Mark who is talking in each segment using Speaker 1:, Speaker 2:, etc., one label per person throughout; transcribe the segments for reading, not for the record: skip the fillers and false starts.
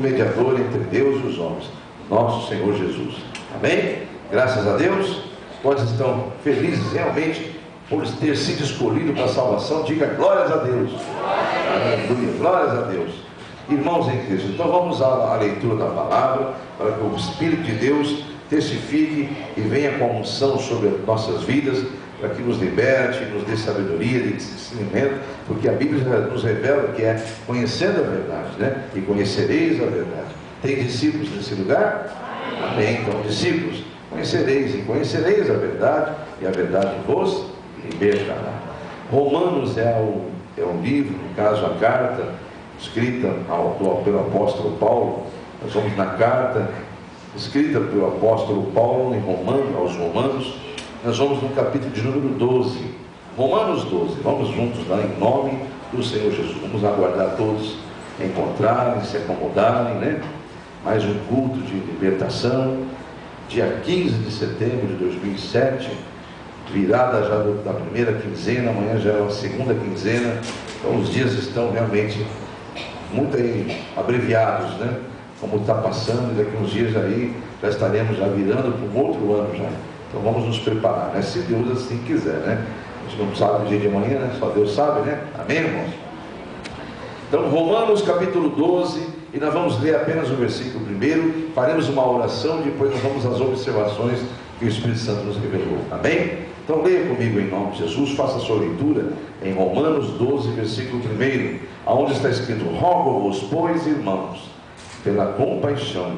Speaker 1: mediador entre Deus e os homens, nosso Senhor Jesus. Amém? Graças a Deus. Quantos estão felizes realmente por ter sido escolhido para a salvação? Diga glórias a Deus. Aleluia, glórias a Deus. Irmãos em Cristo, então vamos à leitura da palavra, para que o Espírito de Deus testifique e venha com a unção sobre as nossas vidas, para que nos liberte, nos dê sabedoria, de discernimento, porque a Bíblia nos revela que é conhecendo a verdade, né? E conhecereis a verdade. Tem discípulos nesse lugar? Amém. Então, discípulos, conhecereis e conhecereis a verdade, e a verdade vos libertará. Romanos é um livro, no caso a carta, escrita pelo apóstolo Paulo. Nós vamos na carta escrita pelo apóstolo Paulo aos Romanos. Nós vamos no capítulo de número 12, Romanos 12. Vamos juntos lá em nome do Senhor Jesus. Vamos aguardar todos encontrarem, se acomodarem, né? Mais um culto de libertação, dia 15 de setembro de 2007, virada já da primeira quinzena, amanhã já é a segunda quinzena. Então os dias estão realmente muito aí abreviados, né? Como está passando, e daqui uns dias aí já estaremos já virando para um outro ano já. Então vamos nos preparar, né? Se Deus assim quiser, né? A gente não sabe o dia de amanhã, né? Só Deus sabe, né? Amém, irmãos? Então Romanos capítulo 12, e nós vamos ler apenas o versículo primeiro, faremos uma oração e depois nós vamos às observações que o Espírito Santo nos revelou. Amém? Então leia comigo em nome de Jesus, faça a sua leitura em Romanos 12, versículo 1, aonde está escrito: rogo-vos, pois, irmãos, pela compaixão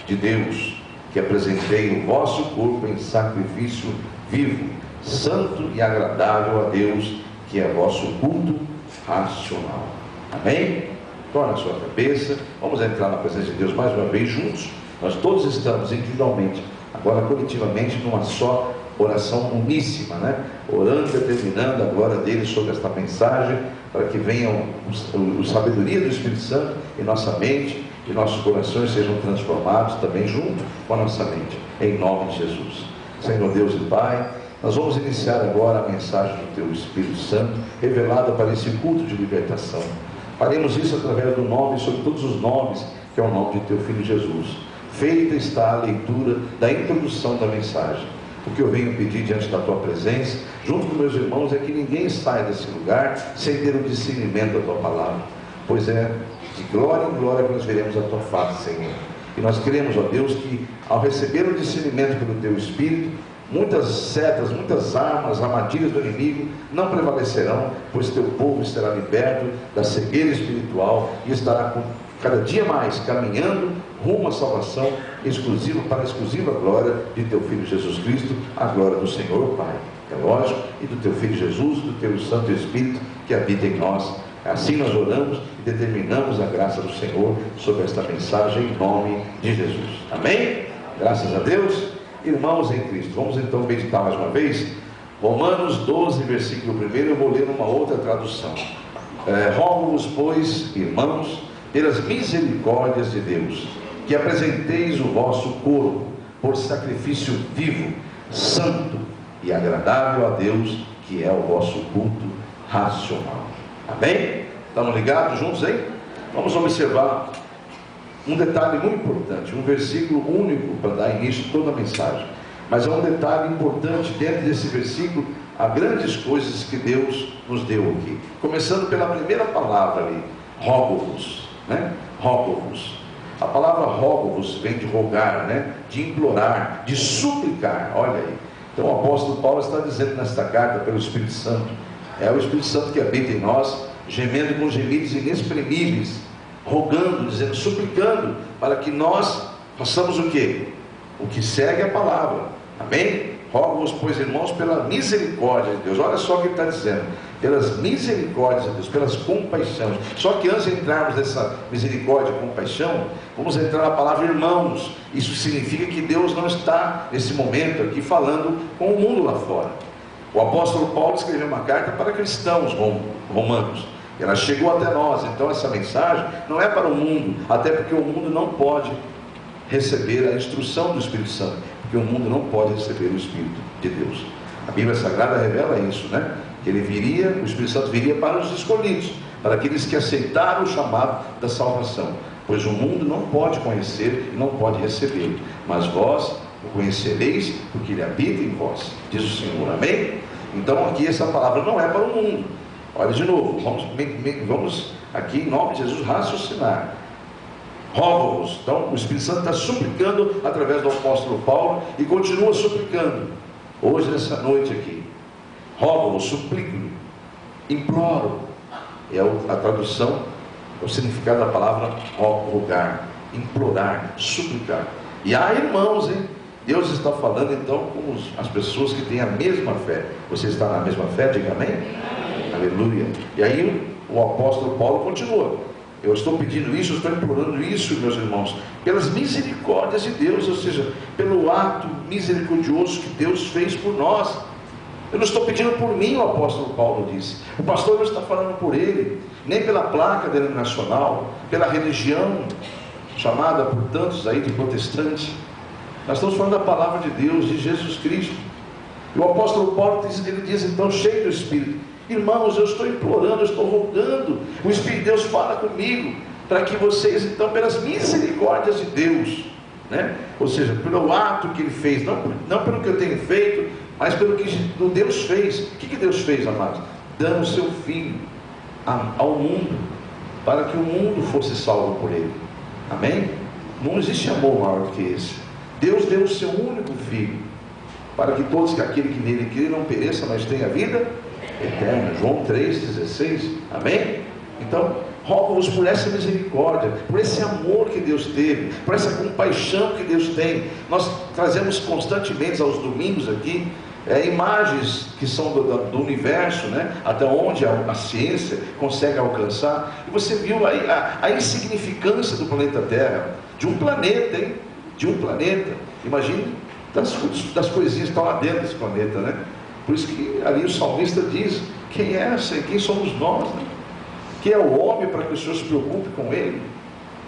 Speaker 1: de Deus, que apresentei o vosso corpo em sacrifício vivo, santo e agradável a Deus, que é vosso culto racional. Amém? Torna a sua cabeça. Vamos entrar na presença de Deus mais uma vez juntos. Nós todos estamos individualmente, agora coletivamente, numa só oração uníssima, né? Orando, determinando a glória dele sobre esta mensagem, para que venha a sabedoria do Espírito Santo em nossa mente, e nossos corações sejam transformados também junto com a nossa mente, em nome de Jesus. Senhor Deus e Pai, nós vamos iniciar agora a mensagem do Teu Espírito Santo, revelada para esse culto de libertação. Faremos isso através do nome, sobre todos os nomes, que é o nome de Teu Filho Jesus. Feita está a leitura da introdução da mensagem. O que eu venho pedir diante da Tua presença, junto com meus irmãos, é que ninguém saia desse lugar sem ter o discernimento da Tua palavra, pois é de glória em glória que nós veremos a Tua face, Senhor. E nós queremos, ó Deus, que ao receber o discernimento pelo Teu Espírito, muitas setas, muitas armas, armadilhas do inimigo não prevalecerão, pois Teu povo será liberto da cegueira espiritual e estará cada dia mais caminhando rumo à salvação exclusiva, para a exclusiva glória de Teu Filho Jesus Cristo, a glória do Senhor Pai, é lógico, e do Teu Filho Jesus, do Teu Santo Espírito que habita em nós. Assim nós oramos e determinamos a graça do Senhor sobre esta mensagem em nome de Jesus. Amém? Graças a Deus. Irmãos em Cristo, vamos então meditar mais uma vez Romanos 12, versículo 1. Eu vou ler uma outra tradução. Rogo-vos, pois, irmãos, pelas misericórdias de Deus, que apresenteis o vosso corpo por sacrifício vivo, santo e agradável a Deus, que é o vosso culto racional. Amém? Estamos ligados juntos aí? Vamos observar um detalhe muito importante, um versículo único para dar início a toda a mensagem. Mas é um detalhe importante dentro desse versículo. Há grandes coisas que Deus nos deu aqui. Começando pela primeira palavra ali, rogo-vos, né? Rogo-vos. A palavra rogo-vos vem de rogar, né? De implorar, de suplicar. Olha aí. Então o apóstolo Paulo está dizendo nesta carta pelo Espírito Santo. É o Espírito Santo que habita em nós, gemendo com gemidos inexprimíveis, rogando, dizendo, suplicando, para que nós façamos o quê? O que segue a palavra. Amém? Rogo-vos, pois, irmãos, pela misericórdia de Deus. Olha só o que ele está dizendo: pelas misericórdias de Deus, pelas compaixões. Só que antes de entrarmos nessa misericórdia e compaixão, vamos entrar na palavra irmãos. Isso significa que Deus não está nesse momento aqui falando com o mundo lá fora. O apóstolo Paulo escreveu uma carta para cristãos romanos. Ela chegou até nós. Então essa mensagem não é para o mundo, até porque o mundo não pode receber a instrução do Espírito Santo, porque o mundo não pode receber o Espírito de Deus. A Bíblia Sagrada revela isso, né? Que ele viria, o Espírito Santo viria para os escolhidos, para aqueles que aceitaram o chamado da salvação. pois o mundo não pode conhecer e não pode receber, mas vós o conhecereis, porque ele habita em vós, diz o Senhor. Amém? Então aqui essa palavra não é para o mundo. Olha de novo, vamos aqui em nome de Jesus raciocinar. Rogo-vos. Então o Espírito Santo está suplicando através do apóstolo Paulo e continua suplicando hoje nessa noite aqui. Rogo-vos, suplico-lhe, imploro, é a tradução, o significado da palavra rogar, implorar, suplicar. E há irmãos, hein? Deus está falando então com as pessoas que têm a mesma fé. Você está na mesma fé? Diga amém? Amém. Aleluia. E aí o apóstolo Paulo continua. Eu estou pedindo isso, eu estou implorando isso, meus irmãos, pelas misericórdias de Deus, ou seja, pelo ato misericordioso que Deus fez por nós. Eu não estou pedindo por mim, o apóstolo Paulo disse. O pastor não está falando por ele, nem pela placa denominacional, pela religião chamada por tantos aí de protestante. Nós estamos falando da palavra de Deus, de Jesus Cristo. E o apóstolo Paulo ele diz então, cheio do Espírito: irmãos, eu estou implorando, eu estou rogando, o Espírito de Deus fala comigo, para que vocês então, pelas misericórdias de Deus, né? Ou seja, pelo ato que ele fez, não pelo que eu tenho feito, mas pelo que Deus fez. O que Deus fez, amados? Dando o seu Filho ao mundo, para que o mundo fosse salvo por ele. Amém? Não existe amor maior do que esse. Deus deu o seu único Filho, para que todos aquele que nele crê não pereça, mas tenha vida eterna. João 3,16. Amém? Então, rogo-vos por essa misericórdia, por esse amor que Deus teve, por essa compaixão que Deus tem. Nós trazemos constantemente aos domingos aqui imagens que são do universo, né? Até onde a ciência consegue alcançar. E você viu aí a insignificância do planeta Terra, de um planeta, hein? De um planeta. Imagine das coisinhas que estão lá dentro desse planeta, né? Por isso que ali o salmista diz: quem é essa? Quem somos nós, né? Quem é o homem para que o Senhor se preocupe com ele?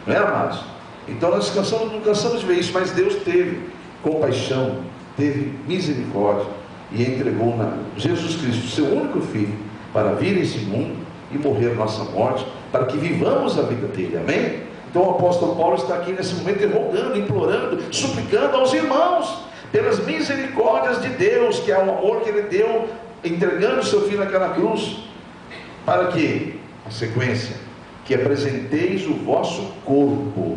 Speaker 1: Não é, amados? Então nós não cansamos de ver isso, mas Deus teve compaixão, teve misericórdia e entregou Jesus Cristo, seu único Filho, para vir a esse mundo e morrer a nossa morte, para que vivamos a vida dele. Amém? Então o apóstolo Paulo está aqui nesse momento rogando, implorando, suplicando aos irmãos, pelas misericórdias de Deus, que é o amor que ele deu, entregando o seu Filho naquela cruz, para que, a sequência, que apresenteis o vosso corpo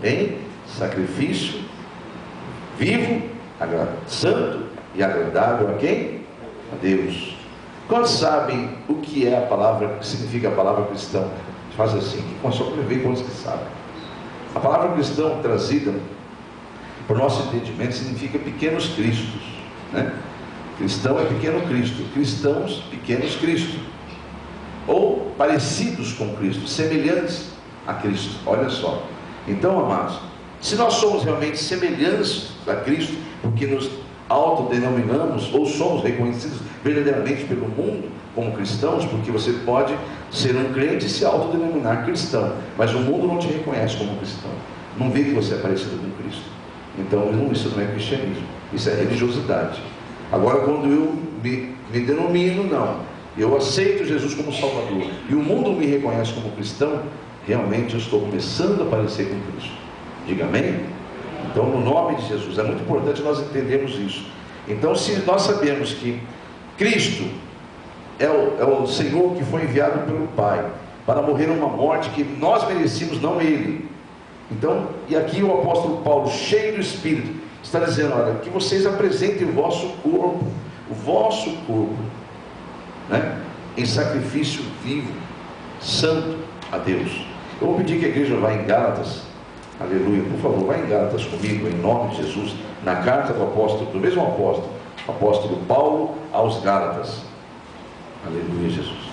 Speaker 1: em sacrifício vivo, santo e agradável a quem? A Deus. Quantos sabem o que é a palavra, o que significa a palavra cristão? Faz assim, só para ver quantos que sabem. A palavra cristão trazida por nosso entendimento significa pequenos cristos, né? Cristão é pequeno Cristo, cristãos, pequenos Cristo, ou parecidos com Cristo, semelhantes a Cristo. Olha só. Então, amados, se nós somos realmente semelhantes a Cristo, porque nos autodenominamos ou somos reconhecidos verdadeiramente pelo mundo como cristãos, porque você pode ser um crente e se autodenominar cristão, mas o mundo não te reconhece como cristão, não vê que você é parecido com Cristo. Então isso não é cristianismo, isso é religiosidade. Agora, quando eu me denomino, não, eu aceito Jesus como Salvador e o mundo me reconhece como cristão, realmente eu estou começando a parecer com Cristo. Diga amém? Então, no nome de Jesus, é muito importante nós entendermos isso. Então, se nós sabemos que Cristo é o Senhor que foi enviado pelo Pai para morrer uma morte que nós merecíamos, não Ele. Então, e aqui o apóstolo Paulo, cheio do Espírito, está dizendo: olha, que vocês apresentem o vosso corpo, né, em sacrifício vivo, santo a Deus. Eu vou pedir que a igreja vá em Gálatas, aleluia, por favor, vá em Gálatas comigo, em nome de Jesus, na carta do mesmo apóstolo Paulo aos Gálatas, aleluia, Jesus.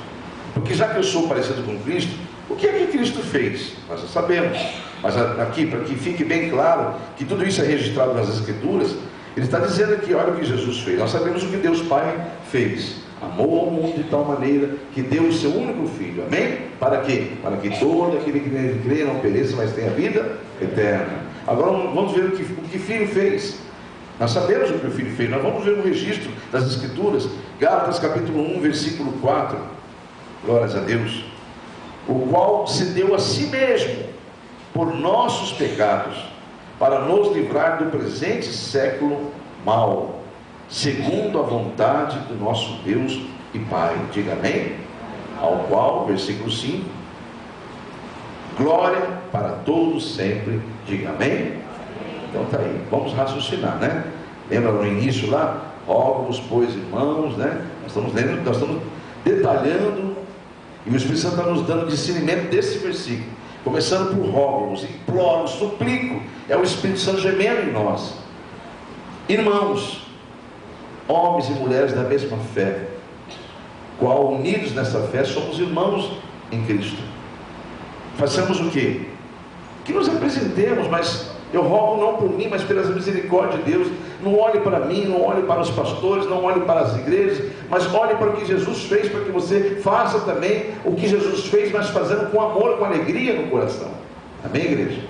Speaker 1: Porque já que eu sou parecido com Cristo, o que é que Cristo fez? Nós já sabemos, mas aqui, para que fique bem claro que tudo isso é registrado nas Escrituras, ele está dizendo aqui: olha o que Jesus fez. Nós sabemos o que Deus Pai fez: amou ao mundo de tal maneira que deu o seu único Filho. Amém? Para quê? Para que todo aquele que nele crê não pereça, mas tenha vida eterna. Agora vamos ver o que Filho fez. Nós sabemos o que o Filho fez. Nós vamos ver no registro das Escrituras, Gálatas capítulo 1, versículo 4. Glórias a Deus. o qual se deu a si mesmo por nossos pecados, para nos livrar do presente século mau, segundo a vontade do nosso Deus e Pai. Diga amém. Ao qual, versículo 5, glória para todos sempre. Diga amém. Então está aí, vamos raciocinar, né? Lembra no início lá? Rogo-vos, pois, irmãos, né? Nós estamos lendo, nós estamos detalhando, e o Espírito Santo está nos dando discernimento desse versículo, começando por rogo-vos, imploro, suplico, é o Espírito Santo gemendo em nós. Irmãos, homens e mulheres da mesma fé, qual unidos nessa fé somos irmãos em Cristo. Façamos o quê? Que nos apresentemos, mas eu rogo não por mim, mas pela misericórdia de Deus. Não olhe para mim, não olhe para os pastores, não olhe para as igrejas, mas olhe para o que Jesus fez, para que você faça também o que Jesus fez, mas fazendo com amor, com alegria no coração. Amém, igreja?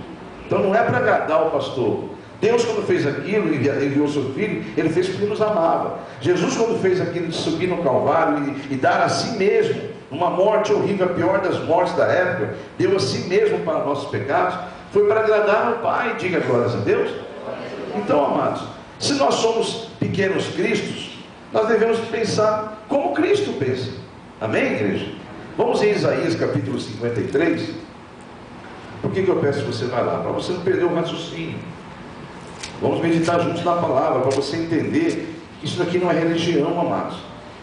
Speaker 1: Então não é para agradar o pastor. Deus, quando fez aquilo, enviou seu Filho, Ele fez porque nos amava. Jesus, quando fez aquilo de subir no Calvário e dar a si mesmo, uma morte horrível, a pior das mortes da época, deu a si mesmo para nossos pecados, foi para agradar ao Pai. Diga glórias a Deus. Então, amados, se nós somos pequenos cristos, nós devemos pensar como Cristo pensa. Amém, igreja? Vamos em Isaías capítulo 53. Por que eu peço que você vá lá? Para você não perder o raciocínio. Vamos meditar juntos na palavra, para você entender que isso daqui não é religião, amados.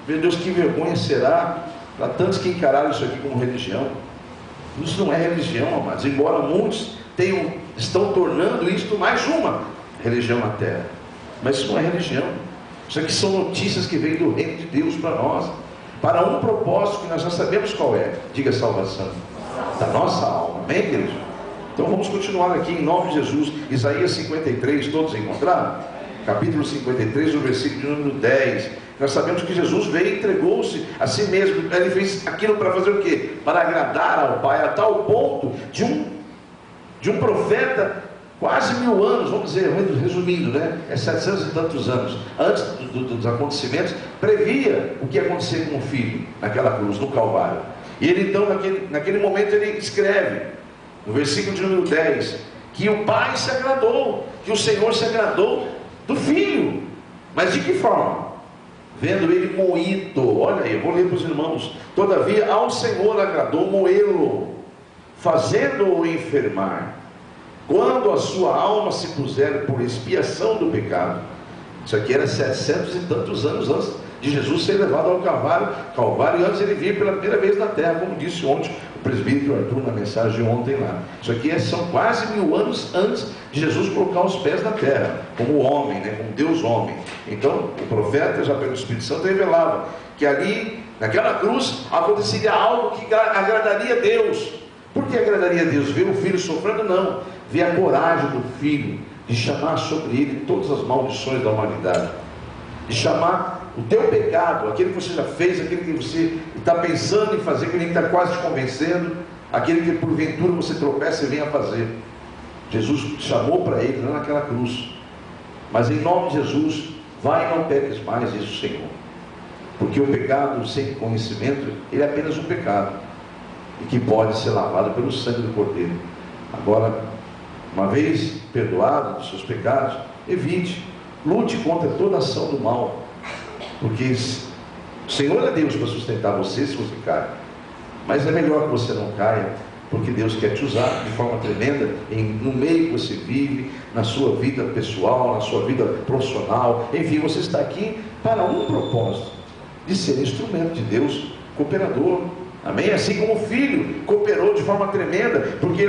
Speaker 1: Meu Deus, que vergonha será para tantos que encararam isso aqui como religião. Isso não é religião, amados, embora muitos estão tornando isto mais uma religião na terra, mas isso não é religião. Isso aqui são notícias que vêm do reino de Deus para nós, para um propósito que nós já sabemos qual é. Diga salvação da nossa alma. Amém, igreja? Então vamos continuar aqui em nome de Jesus. Isaías 53, todos encontraram? Capítulo 53, o versículo de número 10. Nós sabemos que Jesus veio e entregou-se a si mesmo. Ele fez aquilo para fazer o quê? Para agradar ao Pai, a tal ponto de um profeta quase 1000 anos, vamos dizer, resumindo, né? 700 e tantos anos antes dos acontecimentos, previa o que ia acontecer com o Filho naquela cruz, no Calvário. E ele então, naquele momento, ele escreve no versículo de número 10 que o Pai se agradou, que o Senhor se agradou do Filho. Mas de que forma? Vendo ele moído. Olha aí, eu vou ler para os irmãos. Todavia ao Senhor agradou moê-lo, fazendo-o enfermar, quando a sua alma se puser por expiação do pecado. Isso aqui era 700 e tantos anos antes de Jesus ser levado ao Calvário, e antes ele vir pela primeira vez na terra, como disse ontem o presbítero Arthur na mensagem de ontem lá. Isso aqui são quase 1000 anos antes de Jesus colocar os pés na terra, como homem, né? Como Deus homem. Então o profeta, já pelo Espírito Santo, revelava que ali, naquela cruz, aconteceria algo que agradaria a Deus. Por que agradaria a Deus? Ver o filho sofrendo? Não. Ver a coragem do filho de chamar sobre ele todas as maldições da humanidade, de chamar o teu pecado, aquele que você já fez, aquele que você está pensando em fazer, aquele que está quase te convencendo, aquele que porventura você tropeça e vem a fazer. Jesus chamou para ele lá naquela cruz. Mas em nome de Jesus, vai e não peques mais, diz o Senhor. Porque o pecado sem conhecimento, ele é apenas um pecado, e que pode ser lavado pelo sangue do Cordeiro. Agora, uma vez perdoado dos seus pecados, evite, lute contra toda ação do mal, porque o Senhor é Deus para sustentar você se você cai, mas é melhor que você não caia, porque Deus quer te usar de forma tremenda no meio que você vive, na sua vida pessoal, na sua vida profissional, enfim, você está aqui para um propósito, de ser instrumento de Deus, cooperador. Amém? Assim como o filho cooperou de forma tremenda, porque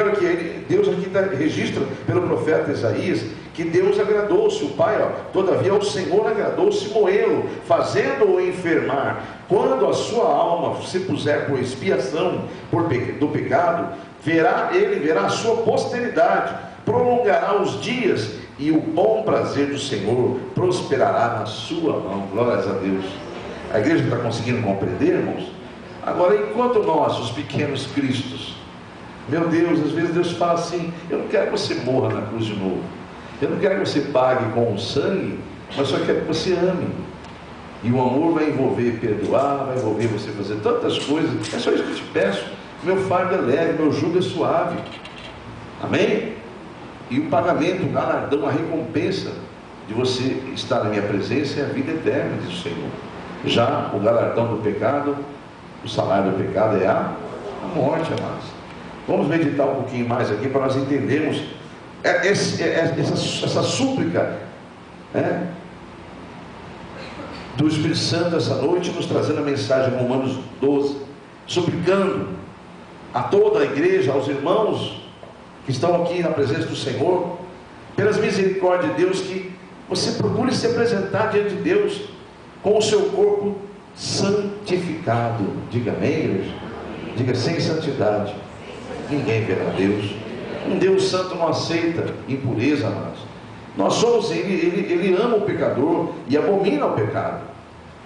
Speaker 1: Deus aqui registra pelo profeta Isaías que Deus agradou-se, o Pai, todavia o Senhor agradou-se moê-lo, fazendo-o enfermar, quando a sua alma se puser por expiação do pecado, ele verá a sua posteridade, prolongará os dias, e o bom prazer do Senhor prosperará na sua mão. Glórias a Deus. A igreja está conseguindo compreender, irmãos? Agora, enquanto nós, os pequenos cristos, meu Deus, às vezes Deus fala assim: eu não quero que você morra na cruz de novo, eu não quero que você pague com o sangue, mas só quero que você ame. E o amor vai envolver perdoar, vai envolver você fazer tantas coisas. É só isso que eu te peço. meu fardo é leve, meu jugo é suave. Amém? E o pagamento, o galardão, a recompensa de você estar na minha presença é a vida eterna, diz o Senhor. Já o galardão do pecado, o salário do pecado é a morte, amados. Vamos meditar um pouquinho mais aqui para nós entendermos essa súplica, né, do Espírito Santo essa noite, nos trazendo a mensagem de Romanos 12, suplicando a toda a igreja, aos irmãos que estão aqui na presença do Senhor, pelas misericórdias de Deus, que você procure se apresentar diante de Deus com o seu corpo santificado. Diga amém, igreja? Diga: sem santidade ninguém verá Deus. Um Deus santo não aceita impureza, amados. Nós somos, ele ama o pecador e abomina o pecado,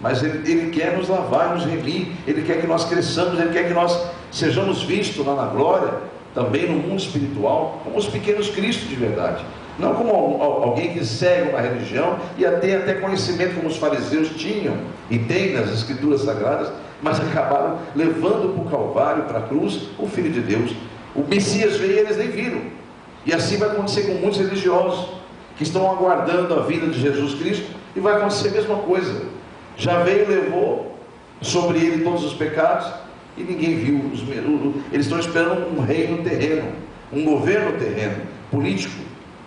Speaker 1: mas ele quer nos lavar, nos remir. Ele quer que nós cresçamos, Ele quer que nós sejamos vistos lá na glória, também no mundo espiritual, como os pequenos cristos de verdade, não como alguém que segue uma religião e tem até conhecimento como os fariseus tinham e têm nas escrituras sagradas, mas acabaram levando para o Calvário, para a cruz, o Filho de Deus. O Messias veio e eles nem viram. E assim vai acontecer com muitos religiosos que estão aguardando a vinda de Jesus Cristo, e vai acontecer a mesma coisa. Já veio, levou sobre ele todos os pecados, e ninguém viu. Eles estão esperando um reino terreno, um governo terreno, político,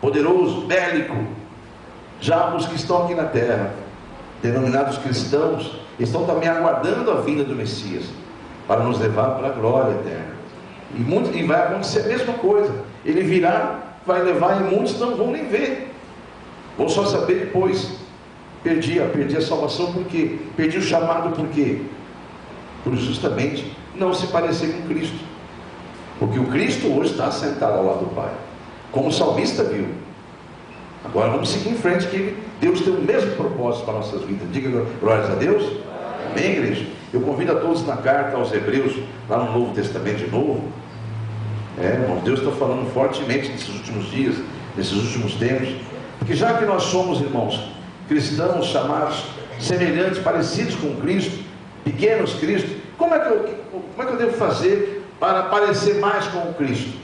Speaker 1: poderoso, bélico. Já os que estão aqui na terra, denominados cristãos, estão também aguardando a vinda do Messias, para nos levar para a glória eterna. E vai acontecer a mesma coisa. Ele virá, vai levar, e muitos não vão nem ver, vão só saber depois. Perdi a salvação por quê? Perdi o chamado por quê? Por justamente não se parecer com Cristo. Porque o Cristo hoje está sentado ao lado do Pai, como o salmista viu. Agora vamos seguir em frente, que Deus tem o mesmo propósito para nossas vidas. Diga glórias a Deus. Amém, igreja? Eu convido a todos na carta aos Hebreus, lá no Novo Testamento de novo. Irmão, Deus está falando fortemente nesses últimos dias, nesses últimos tempos. Porque já que nós somos, irmãos, cristãos chamados semelhantes, parecidos com Cristo, pequenos Cristo, como é que eu devo fazer para parecer mais com o Cristo?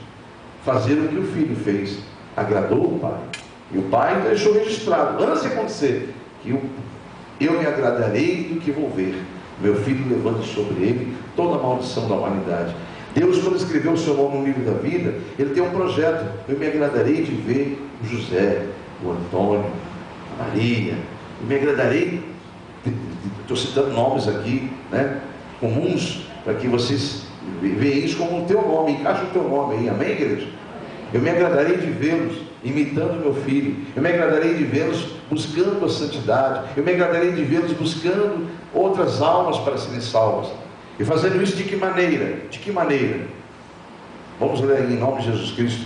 Speaker 1: Fazer o que o Filho fez, agradou o Pai, e o Pai deixou registrado, antes de acontecer, que eu me agradarei do que vou ver, meu Filho levando sobre ele toda a maldição da humanidade. Deus, quando escreveu o seu nome no livro da vida, Ele tem um projeto. Eu me agradarei de ver o José, o Antônio, a Maria. Eu me agradarei, estou citando nomes aqui, né, comuns, para que vocês vejam isso como o teu nome, encaixa o teu nome aí, amém, igreja? Eu me agradarei de vê-los imitando meu Filho. Eu me agradarei de vê-los buscando a santidade. Eu me agradarei de vê-los buscando outras almas para serem salvas. E fazendo isso de que maneira? De que maneira? Vamos ler aí em nome de Jesus Cristo.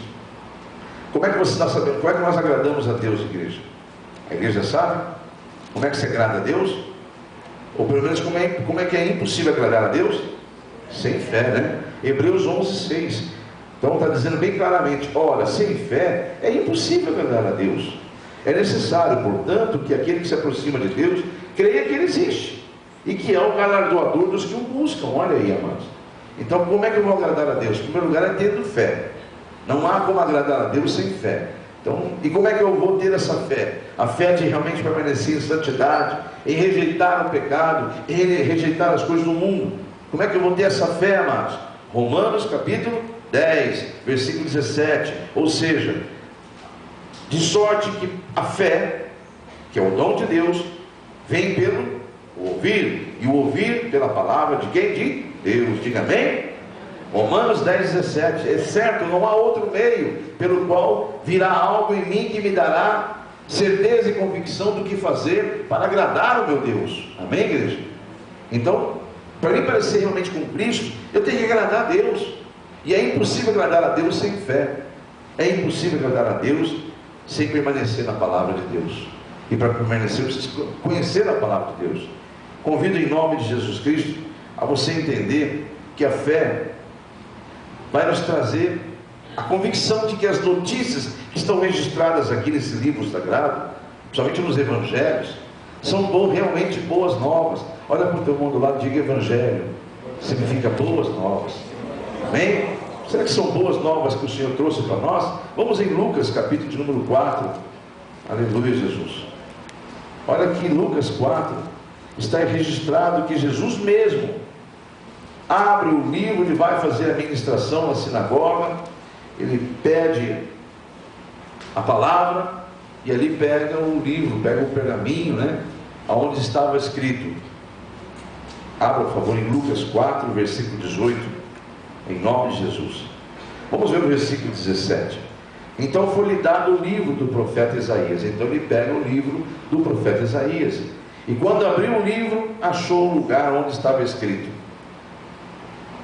Speaker 1: Como é que você está sabendo? Como é que nós agradamos a Deus, igreja? A igreja sabe? Como é que se agrada a Deus? Ou pelo menos como é que é impossível agradar a Deus? Sem fé, né? Hebreus 11:6. Então está dizendo bem claramente: ora, sem fé é impossível agradar a Deus. É necessário, portanto, que aquele que se aproxima de Deus creia que Ele existe, e que é o galardoador dos que o buscam. Olha aí, amados. Então, como é que eu vou agradar a Deus? Em primeiro lugar é tendo fé. Não há como agradar a Deus sem fé. Então, e como é que eu vou ter essa fé? A fé de realmente permanecer em santidade, em rejeitar o pecado, em rejeitar as coisas do mundo. Como é que eu vou ter essa fé, amados? Romanos capítulo 10, versículo 17. Ou seja, de sorte que a fé, que é o dom de Deus, vem pelo ouvir, e o ouvir pela palavra de quem? De Deus. Diga amém? Romanos 10, 17. É certo, não há outro meio pelo qual virá algo em mim que me dará certeza e convicção do que fazer para agradar o meu Deus. Amém, igreja? Então, para mim parecer realmente com Cristo, eu tenho que agradar a Deus. E é impossível agradar a Deus sem fé. É impossível agradar a Deus sem permanecer na palavra de Deus. E para permanecer, precisa conhecer a palavra de Deus. Convido em nome de Jesus Cristo a você entender que a fé vai nos trazer a convicção de que as notícias que estão registradas aqui nesse livro sagrado, principalmente nos evangelhos, são realmente boas novas. Olha para o teu mundo do lado, diga evangelho, significa boas novas. Amém? Será que são boas novas que o Senhor trouxe para nós? Vamos em Lucas, capítulo de número 4. Aleluia, Jesus. Olha aqui, Lucas 4, está registrado que Jesus mesmo abre o livro, ele vai fazer a ministração na sinagoga, ele pede a palavra, e ali pega o livro, pega o pergaminho, né? Onde estava escrito. Abra, por favor, em Lucas 4, versículo 18, em nome de Jesus. Vamos ver o versículo 17. Então foi-lhe dado o livro do profeta Isaías. Então ele pega o livro do profeta Isaías, e quando abriu o livro, achou o lugar onde estava escrito: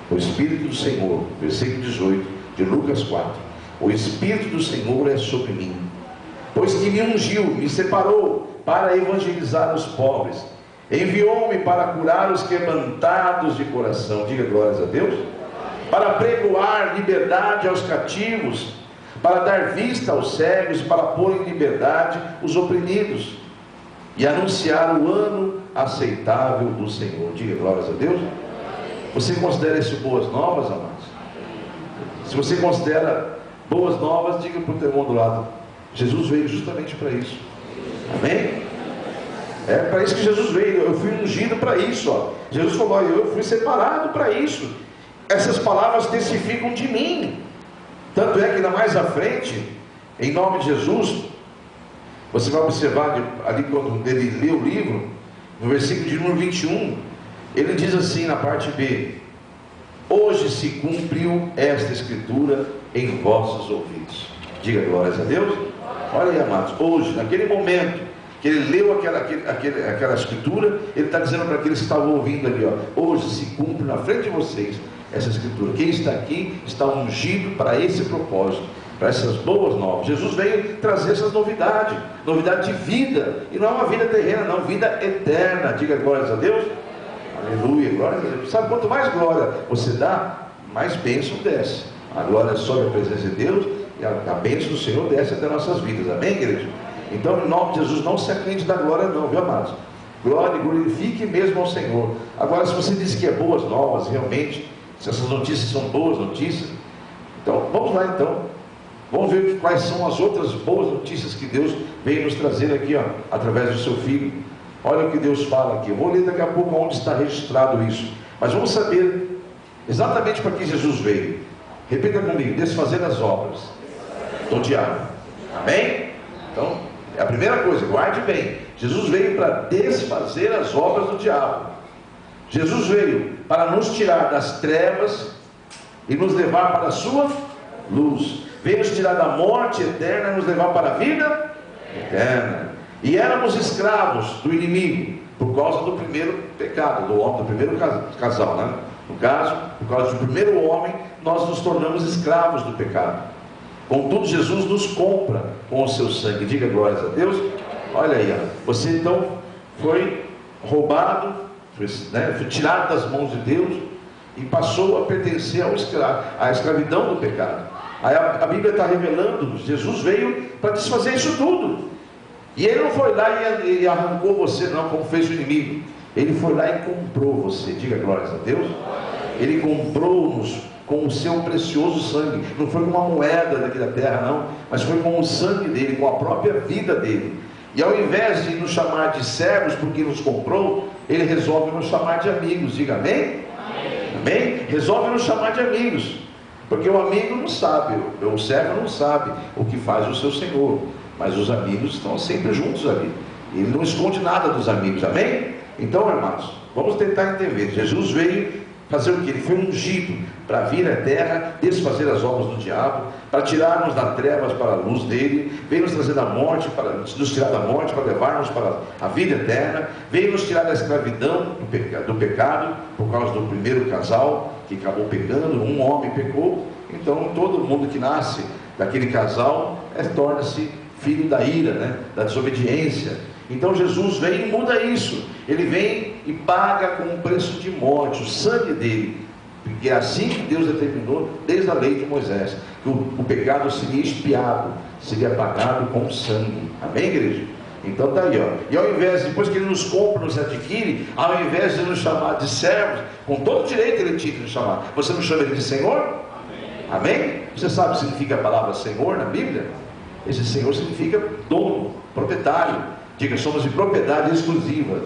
Speaker 1: o Espírito do Senhor, versículo 18 de Lucas 4, o Espírito do Senhor é sobre mim, pois que me ungiu, me separou para evangelizar os pobres, enviou-me para curar os quebrantados de coração, diga glórias a Deus, para pregoar liberdade aos cativos, para dar vista aos cegos, para pôr em liberdade os oprimidos, e anunciar o ano aceitável do Senhor, diga glórias a Deus. Você considera isso boas novas, amados? Se você considera boas novas, diga para o teu irmão do lado: Jesus veio justamente para isso. Amém? É para isso que Jesus veio. Eu fui ungido para isso, ó. Jesus falou: eu fui separado para isso. Essas palavras testificam de mim. Tanto é que ainda mais à frente, em nome de Jesus, você vai observar ali quando ele lê o livro, no versículo de número 21, ele diz assim na parte B: hoje se cumpriu esta escritura em vossos ouvidos. Diga glórias a Deus. Olha aí, amados, hoje, naquele momento que ele leu aquela escritura, ele está dizendo para aqueles que estavam ouvindo ali, ó: hoje se cumpre na frente de vocês essa escritura. Quem está aqui está ungido para esse propósito, para essas boas novas. Jesus veio trazer essas novidades, novidade de vida, e não é uma vida terrena, não, vida eterna. Diga glórias a Deus. Aleluia, glória a Deus. Sabe, quanto mais glória você dá, mais bênção desce. A glória sobe a presença de Deus, e a bênção do Senhor desce até nossas vidas. Amém, igreja? Então, em nome de Jesus, não se acredite da glória não, viu, amados? Glória, glorifique mesmo ao Senhor. Agora, se você diz que é boas novas, realmente, se essas notícias são boas notícias, então, vamos lá então. Vamos ver quais são as outras boas notícias que Deus veio nos trazer aqui, ó, através do seu Filho. Olha o que Deus fala aqui. Eu vou ler daqui a pouco onde está registrado isso, mas vamos saber exatamente para que Jesus veio. Repita comigo: desfazer as obras do diabo. Amém? Então, é a primeira coisa, guarde bem. Jesus veio para desfazer as obras do diabo. Jesus veio para nos tirar das trevas e nos levar para a sua luz. Veio nos tirar da morte eterna e nos levar para a vida eterna. E éramos escravos do inimigo por causa do primeiro pecado, do primeiro casal, né? No caso, por causa do primeiro homem, nós nos tornamos escravos do pecado. Contudo, Jesus nos compra com o seu sangue. Diga glórias a Deus. Olha aí, ó. Você então foi roubado, foi tirado das mãos de Deus e passou a pertencer à escravidão do pecado. Aí a Bíblia está revelando: Jesus veio para desfazer isso tudo. E ele não foi lá e arrancou você não, como fez o inimigo. Ele foi lá e comprou você. Diga glórias a Deus. Ele comprou-nos com o seu precioso sangue. Não foi com uma moeda daqui da terra não, mas foi com o sangue dele, com a própria vida dele. E ao invés de nos chamar de servos porque nos comprou, ele resolve nos chamar de amigos. Diga amém? Amém? Resolve nos chamar de amigos, porque o amigo não sabe, o servo não sabe o que faz o seu senhor, mas os amigos estão sempre juntos ali. Ele não esconde nada dos amigos. Amém? Então, irmãos, vamos tentar entender. Jesus veio fazer o que? Ele foi ungido para vir à terra, desfazer as obras do diabo, para tirar-nos das trevas para a luz dele. Veio nos trazer da morte, para nos tirar da morte, para levar-nos para a vida eterna. Veio nos tirar da escravidão do pecado, por causa do primeiro casal que acabou pecando. Um homem pecou, então todo mundo que nasce daquele casal torna-se filho da ira, né? Da desobediência. Então Jesus vem e muda isso. Ele vem e paga com um preço de morte, o sangue dele, porque é assim que Deus determinou desde a lei de Moisés, que o pecado seria expiado, seria pagado com sangue. Amém, igreja? Então está aí, ó. E ao invés, depois que Ele nos compra, nos adquire, ao invés de nos chamar de servos, com todo direito Ele tinha que nos chamar, você não chama Ele de Senhor? Amém? Amém? Você sabe o que significa a palavra Senhor na Bíblia? Esse Senhor significa dono, proprietário. Diga, somos de propriedade exclusiva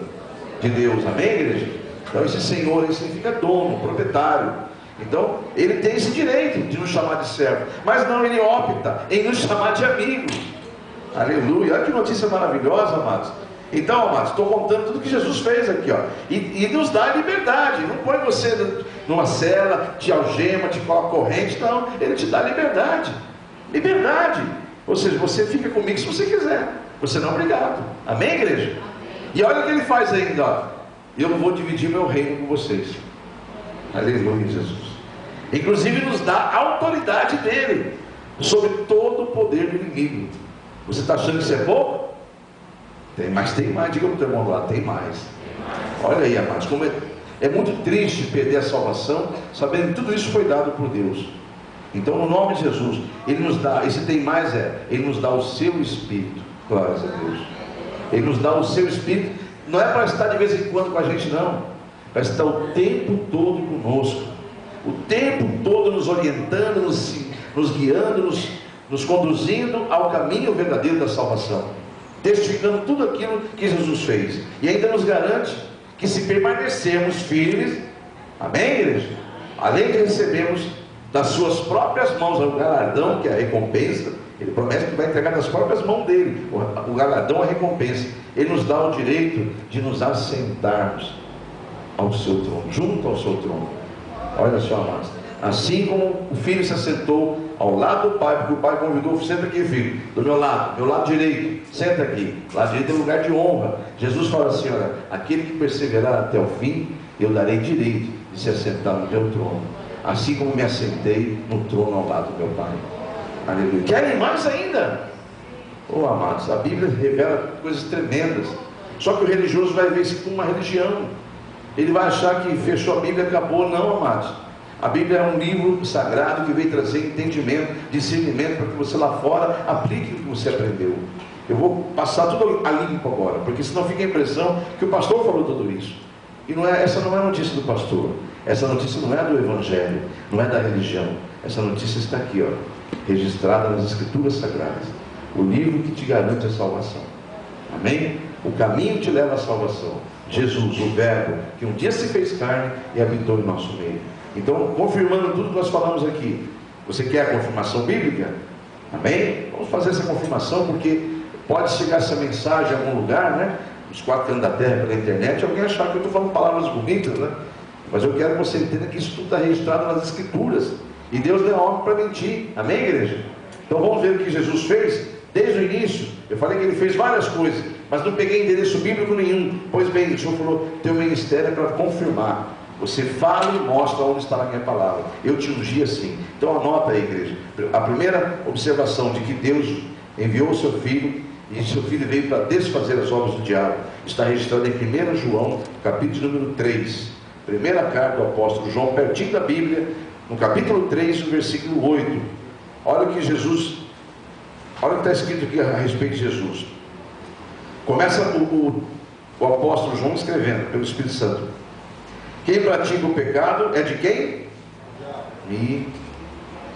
Speaker 1: de Deus. Amém, igreja? Então esse Senhor aí significa dono, proprietário. Então Ele tem esse direito de nos chamar de servo, mas não, Ele opta em nos chamar de amigos. Aleluia, olha que notícia maravilhosa, amados. Então, amados, estou contando tudo que Jesus fez aqui, ó, e nos dá liberdade. Não põe você numa cela, te algema, te coloca corrente, não. Ele te dá liberdade. Liberdade. Ou seja, você fica comigo se você quiser, você não é obrigado. Amém, igreja? E olha o que Ele faz ainda, ó. Eu vou dividir meu reino com vocês. Aleluia, Jesus. Inclusive nos dá a autoridade dele sobre todo o poder do inimigo. Você está achando que isso é pouco? Tem mais, diga para o teu irmão lá, tem mais. Olha aí, amados, como é muito triste perder a salvação, sabendo que tudo isso foi dado por Deus. Então, no nome de Jesus, Ele nos dá, esse tem mais Ele nos dá o seu Espírito. Glórias a Deus. Ele nos dá o seu Espírito, não é para estar de vez em quando com a gente, não, para estar o tempo todo conosco, o tempo todo nos orientando, nos guiando, nos conduzindo ao caminho verdadeiro da salvação, testificando tudo aquilo que Jesus fez, e ainda nos garante que se permanecermos firmes, amém, igreja? Além de recebermos das suas próprias mãos o galardão, que é a recompensa, Ele promete que vai entregar das próprias mãos dele o galardão, a recompensa. Ele nos dá o direito de nos assentarmos ao seu trono, junto ao seu trono. Olha só, amados, assim como o filho se assentou ao lado do pai, porque o pai convidou, senta aqui, filho, do meu lado direito, senta aqui. Lado direito é lugar de honra. Jesus fala assim, olha, aquele que perseverar até o fim, eu darei direito de se assentar no meu trono, assim como me assentei no trono ao lado do meu pai. Aleluia. Querem mais ainda? Oh, amados, a Bíblia revela coisas tremendas. Só que o religioso vai ver isso como uma religião. Ele vai achar que fechou a Bíblia e acabou. Não, amados. A Bíblia é um livro sagrado que veio trazer entendimento, discernimento, para que você lá fora aplique o que você aprendeu. Eu vou passar tudo a limpo agora, porque senão fica a impressão que o pastor falou tudo isso. E essa não é a notícia do pastor. Essa notícia não é do Evangelho, não é da religião. Essa notícia está aqui, ó, registrada nas Escrituras Sagradas. O livro que te garante a salvação. Amém? O caminho te leva à salvação. Jesus, o Verbo, que um dia se fez carne e habitou em nosso meio. Então, confirmando tudo que nós falamos aqui, você quer a confirmação bíblica? Amém? Vamos fazer essa confirmação, porque pode chegar essa mensagem em algum lugar, né? Os 4 cantos da terra, pela internet, alguém achar que eu estou falando palavras bonitas, né? Mas eu quero que você entenda que isso tudo está registrado nas Escrituras. E Deus não é homem para mentir. Amém, igreja? Então vamos ver o que Jesus fez desde o início. Eu falei que Ele fez várias coisas, mas não peguei endereço bíblico nenhum. Pois bem, o Senhor falou, teu ministério é para confirmar. Você fala e mostra onde está a minha palavra. Eu te ungi assim. Então anota aí, igreja. A primeira observação de que Deus enviou o seu Filho, e seu Filho veio para desfazer as obras do diabo, está registrado em 1 João, capítulo número 3. Primeira carta do apóstolo João, pertinho da Bíblia, no capítulo 3, no versículo 8. Olha o que está escrito aqui a respeito de Jesus. Começa o apóstolo João escrevendo pelo Espírito Santo. Quem pratica o pecado é de quem?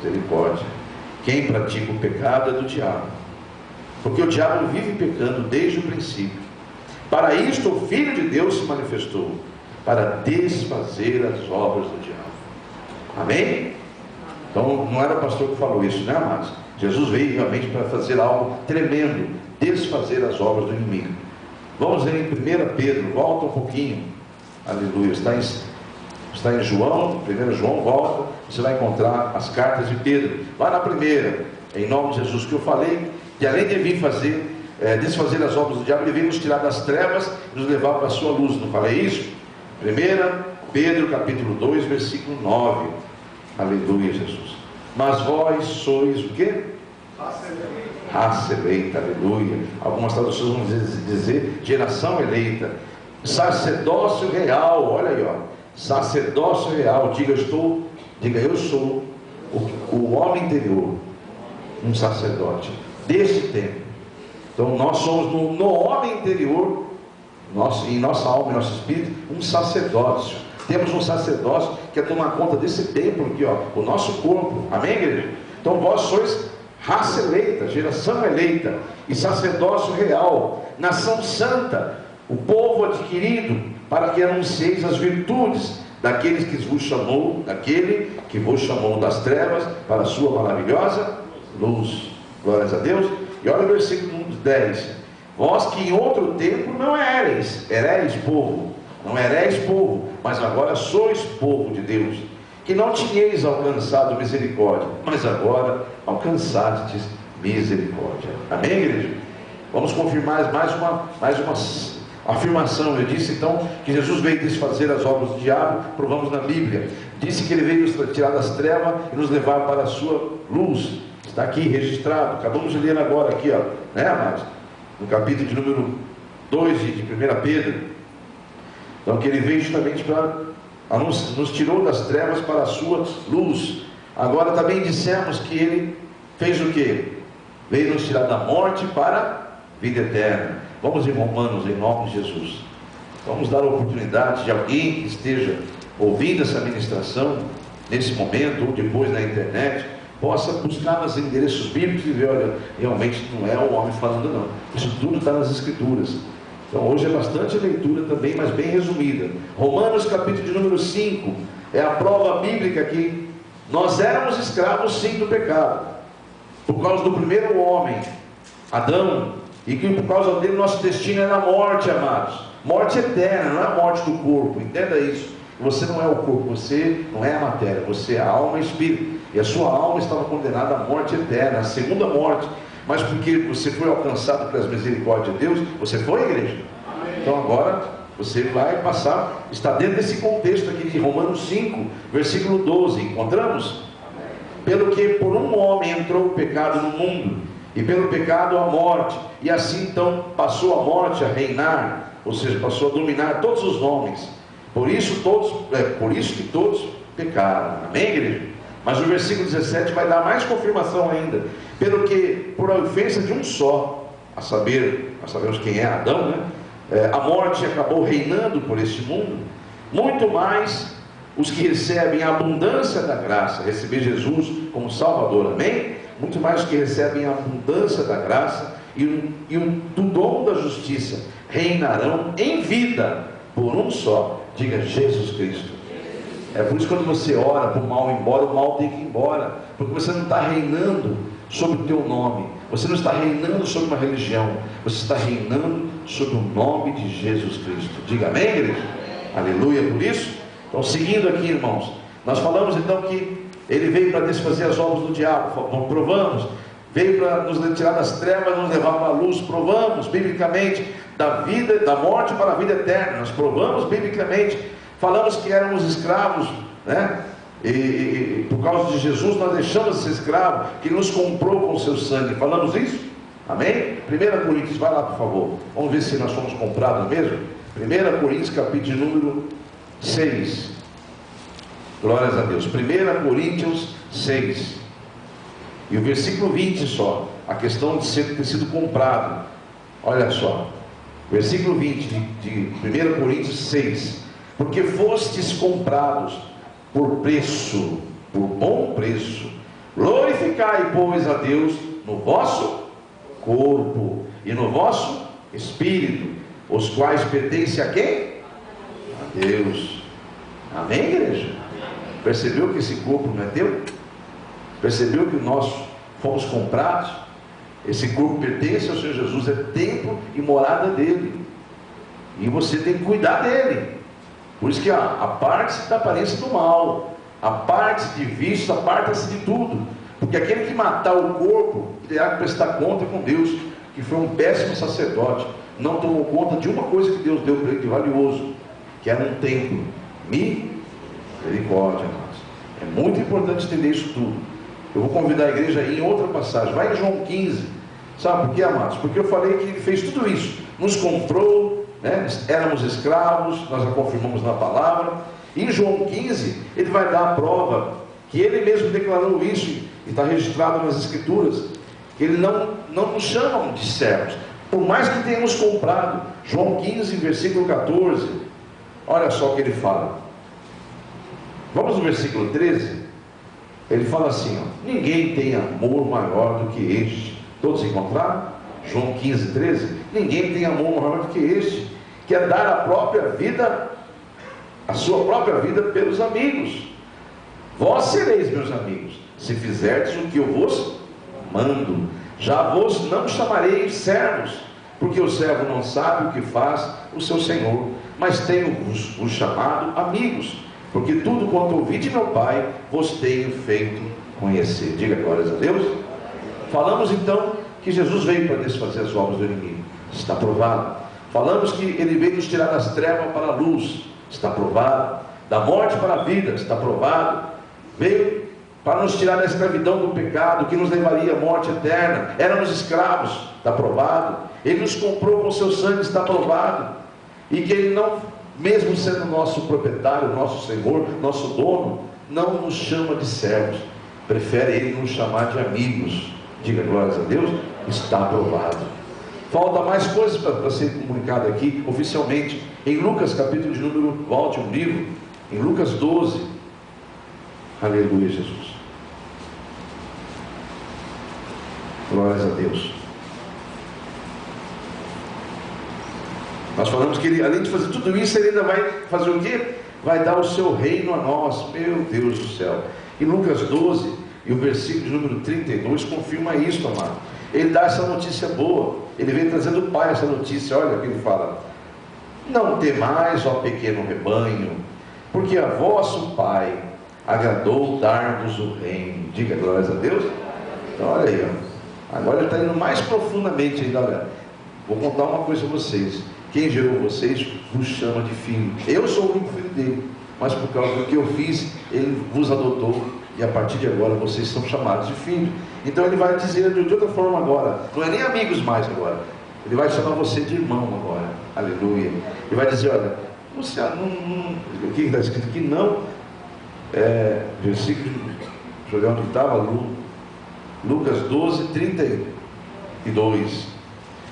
Speaker 1: Misericórdia. Quem pratica o pecado é do diabo, porque o diabo vive pecando desde o princípio. Para isto o Filho de Deus se manifestou, para desfazer as obras do diabo. Amém? Então não era o pastor que falou isso, né, amados? Jesus veio realmente para fazer algo tremendo, desfazer as obras do inimigo. Vamos ver em 1 Pedro, volta um pouquinho. Aleluia, está em João, 1 João, volta, você vai encontrar as cartas de Pedro, lá na primeira, em nome de Jesus, que eu falei, que além de vir desfazer as obras do diabo, Ele veio nos tirar das trevas e nos levar para a sua luz, não falei isso? 1 Pedro, capítulo 2, versículo 9, aleluia, Jesus. Mas vós sois o quê? Raça eleita, aleluia. Algumas traduções vão dizer geração eleita, sacerdócio real, olha aí, ó, sacerdócio real. Diga eu sou o homem interior, um sacerdote deste tempo. Então nós somos no homem interior, em nossa alma e nosso espírito, um sacerdócio. Temos um sacerdócio que é tomar conta desse templo aqui, ó, o nosso corpo. Amém, igreja? Então vós sois raça eleita, geração eleita e sacerdócio real, nação santa, o povo adquirido, para que anuncieis as virtudes daquele que vos chamou das trevas para a sua maravilhosa luz. Glórias a Deus. E olha o versículo 10: vós que em outro tempo não erais povo, mas agora sois povo de Deus, que não tinhais alcançado misericórdia, mas agora alcançastes misericórdia. Amém, igreja? Vamos confirmar mais uma afirmação. Eu disse então que Jesus veio desfazer as obras do diabo, provamos na Bíblia. Disse que ele veio nos tirar das trevas e nos levar para a sua luz. Está aqui registrado, acabamos de ler agora aqui, ó, né, amados? No capítulo de número 2 de 1 Pedro. Então que ele veio justamente para nos tirou das trevas para a sua luz. Agora também dissemos que ele fez o que? Veio nos tirar da morte para a vida eterna. Vamos em Romanos, em nome de Jesus. Vamos dar a oportunidade de alguém que esteja ouvindo essa ministração nesse momento, ou depois na internet, possa buscar nos endereços bíblicos e ver, olha, realmente não é o homem falando não. Isso tudo está nas Escrituras. Então hoje é bastante leitura também, mas bem resumida. Romanos capítulo de número 5, é a prova bíblica que nós éramos escravos sim do pecado, por causa do primeiro homem, Adão, e que por causa dele nosso destino era a morte, amados. Morte eterna, não é a morte do corpo, entenda isso. Você não é o corpo, você não é a matéria, você é a alma e espírito. E a sua alma estava condenada à morte eterna, a segunda morte. Mas porque você foi alcançado pelas misericórdias de Deus, você foi, igreja? Amém. Então agora você vai passar, está dentro desse contexto aqui de Romanos 5, versículo 12, encontramos? Amém. Pelo que por um homem entrou o pecado no mundo, e pelo pecado a morte, e assim então passou a morte a reinar, ou seja, passou a dominar todos os homens. Por isso que todos pecaram. Amém, igreja? Mas o versículo 17 vai dar mais confirmação ainda. Pelo que por a ofensa de um só, nós sabemos quem é Adão, né? A morte acabou reinando por este mundo, muito mais os que recebem a abundância da graça, receber Jesus como Salvador, amém? Muito mais os que recebem a abundância da graça e do dom da justiça, reinarão em vida por um só, diga Jesus Cristo. É por isso que quando você ora para o mal ir embora, o mal tem que ir embora, porque você não está reinando sobre o teu nome, você não está reinando sobre uma religião, você está reinando sobre o nome de Jesus Cristo. Diga amém, igreja? Aleluia por isso. Então seguindo aqui, irmãos, nós falamos então que ele veio para desfazer as obras do diabo, provamos, veio para nos tirar das trevas, nos levar para a luz, provamos biblicamente da morte para a vida eterna, nós provamos biblicamente, falamos que éramos escravos, né? E por causa de Jesus nós deixamos de ser escravos, que nos comprou com o seu sangue. Falamos isso? Amém? 1 Coríntios, vai lá por favor, vamos ver se nós fomos comprados mesmo. 1 Coríntios capítulo número 6, glórias a Deus. 1 Coríntios 6, e o versículo 20 só, a questão de ter sido comprado. Olha só, versículo 20 de 1 Coríntios 6: porque fostes comprados por preço, por bom preço, glorificai, pois, a Deus no vosso corpo e no vosso espírito, os quais pertencem a quem? A Deus. Amém, igreja? Percebeu que esse corpo não é teu? Percebeu que nós fomos comprados? Esse corpo pertence ao Senhor Jesus, é templo e morada dele, e você tem que cuidar dele. Por isso que aparte-se da aparência do mal, aparte-se de vícios, aparte-se de tudo, porque aquele que matar o corpo terá que prestar conta com Deus, que foi um péssimo sacerdote, não tomou conta de uma coisa que Deus deu para ele de valioso, que era um templo. Misericórdia, amados. É muito importante entender isso tudo. Eu vou convidar a igreja a ir em outra passagem, vai em João 15, sabe por quê, amados? Porque eu falei que ele fez tudo isso, nos comprou, né? Éramos escravos, nós a confirmamos na palavra. Em João 15 ele vai dar a prova que ele mesmo declarou isso, e está registrado nas Escrituras, Ele não nos chama de servos, por mais que tenhamos comprado. João 15, versículo 14, olha só o que ele fala. Vamos no versículo 13. Ele fala assim, ó: ninguém tem amor maior do que este. Todos encontraram? João 15, 13. Ninguém tem amor maior do que este, que é dar a própria vida, a sua própria vida pelos amigos. Vós sereis meus amigos, se fizerdes o que eu vos mando. Já vos não chamarei servos, porque o servo não sabe o que faz o seu senhor, mas tenho-vos chamado amigos, porque tudo quanto ouvi de meu Pai vos tenho feito conhecer. Diga glórias a Deus. Falamos então que Jesus veio para desfazer as obras do inimigo, está provado. Falamos que ele veio nos tirar das trevas para a luz, está provado. Da morte para a vida, está provado. Veio para nos tirar da escravidão do pecado, que nos levaria à morte eterna. Éramos escravos, está provado. Ele nos comprou com seu sangue, está provado. E que ele não, mesmo sendo nosso proprietário, nosso Senhor, nosso dono, não nos chama de servos, prefere ele nos chamar de amigos. Diga glórias a Deus. Está aprovado. Falta mais coisas para ser comunicado aqui oficialmente. Em Lucas capítulo de número, volte um livro, em Lucas 12. Aleluia, Jesus. Glórias a Deus. Nós falamos que ele, além de fazer tudo isso, ele ainda vai fazer o quê? Vai dar o seu reino a nós. Meu Deus do céu. Em Lucas 12, e o versículo de número 32 confirma isso, amado. Ele dá essa notícia boa. Ele vem trazendo do Pai essa notícia. Olha o que ele fala: não temais, ó pequeno rebanho, porque a vosso Pai agradou dar-vos o reino. Diga glórias a Deus. Então olha aí, ó. Agora ele está indo mais profundamente ainda. Olha, vou contar uma coisa a vocês. Quem gerou vocês vos chama de filho. Eu sou o único filho dele, mas por causa do que eu fiz, ele vos adotou, e a partir de agora vocês são chamados de filho. Então ele vai dizer de outra forma agora, não é nem amigos mais agora, ele vai chamar você de irmão agora. Aleluia. Ele vai dizer: olha, você o que está escrito aqui? Não, versículo, deixa eu ver onde estava, Lucas 12, 32.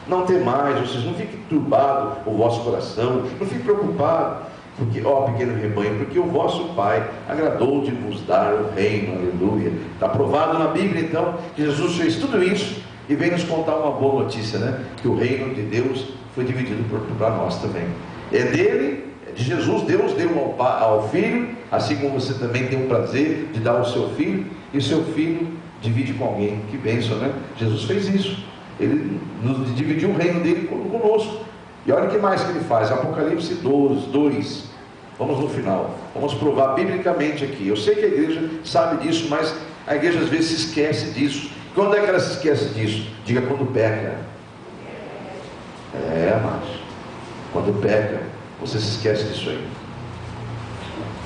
Speaker 1: Não temais, vocês não fiquem turbados o vosso coração, não fiquem preocupados, porque, ó pequeno rebanho, porque o vosso Pai agradou de vos dar o reino. Aleluia. Está provado na Bíblia então que Jesus fez tudo isso e vem nos contar uma boa notícia, né? Que o reino de Deus foi dividido para nós também. É dele, é de Jesus. Deus deu ao Filho, assim como você também tem o prazer de dar ao seu filho, e o seu filho divide com alguém. Que bênção, né? Jesus fez isso. Ele nos dividiu o reino dele conosco. E olha o que mais que ele faz. Apocalipse 2. Vamos no final. Vamos provar biblicamente aqui. Eu sei que a igreja sabe disso, mas a igreja às vezes se esquece disso. Quando é que ela se esquece disso? Diga: quando peca. Mas quando peca, você se esquece disso aí.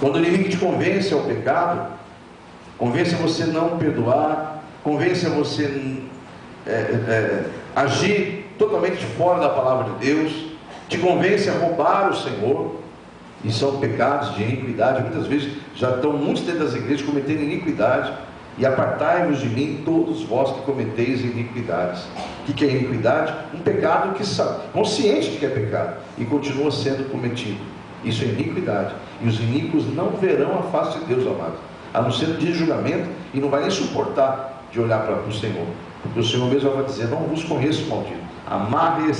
Speaker 1: Quando o inimigo te convence ao pecado, convence a você não perdoar, convence a você agir totalmente fora da palavra de Deus, te convence a roubar o Senhor, e são pecados de iniquidade. Muitas vezes já estão muitos dentro das igrejas cometendo iniquidade. E apartai-vos de mim, todos vós que cometeis iniquidades. O que é iniquidade? Um pecado que sabe, consciente de que é pecado, e continua sendo cometido. Isso é iniquidade. E os iníquos não verão a face de Deus, amados, a não ser no dia de julgamento, e não vai nem suportar de olhar para o Senhor, porque o Senhor mesmo vai dizer: não vos conheço, maldito. Amarre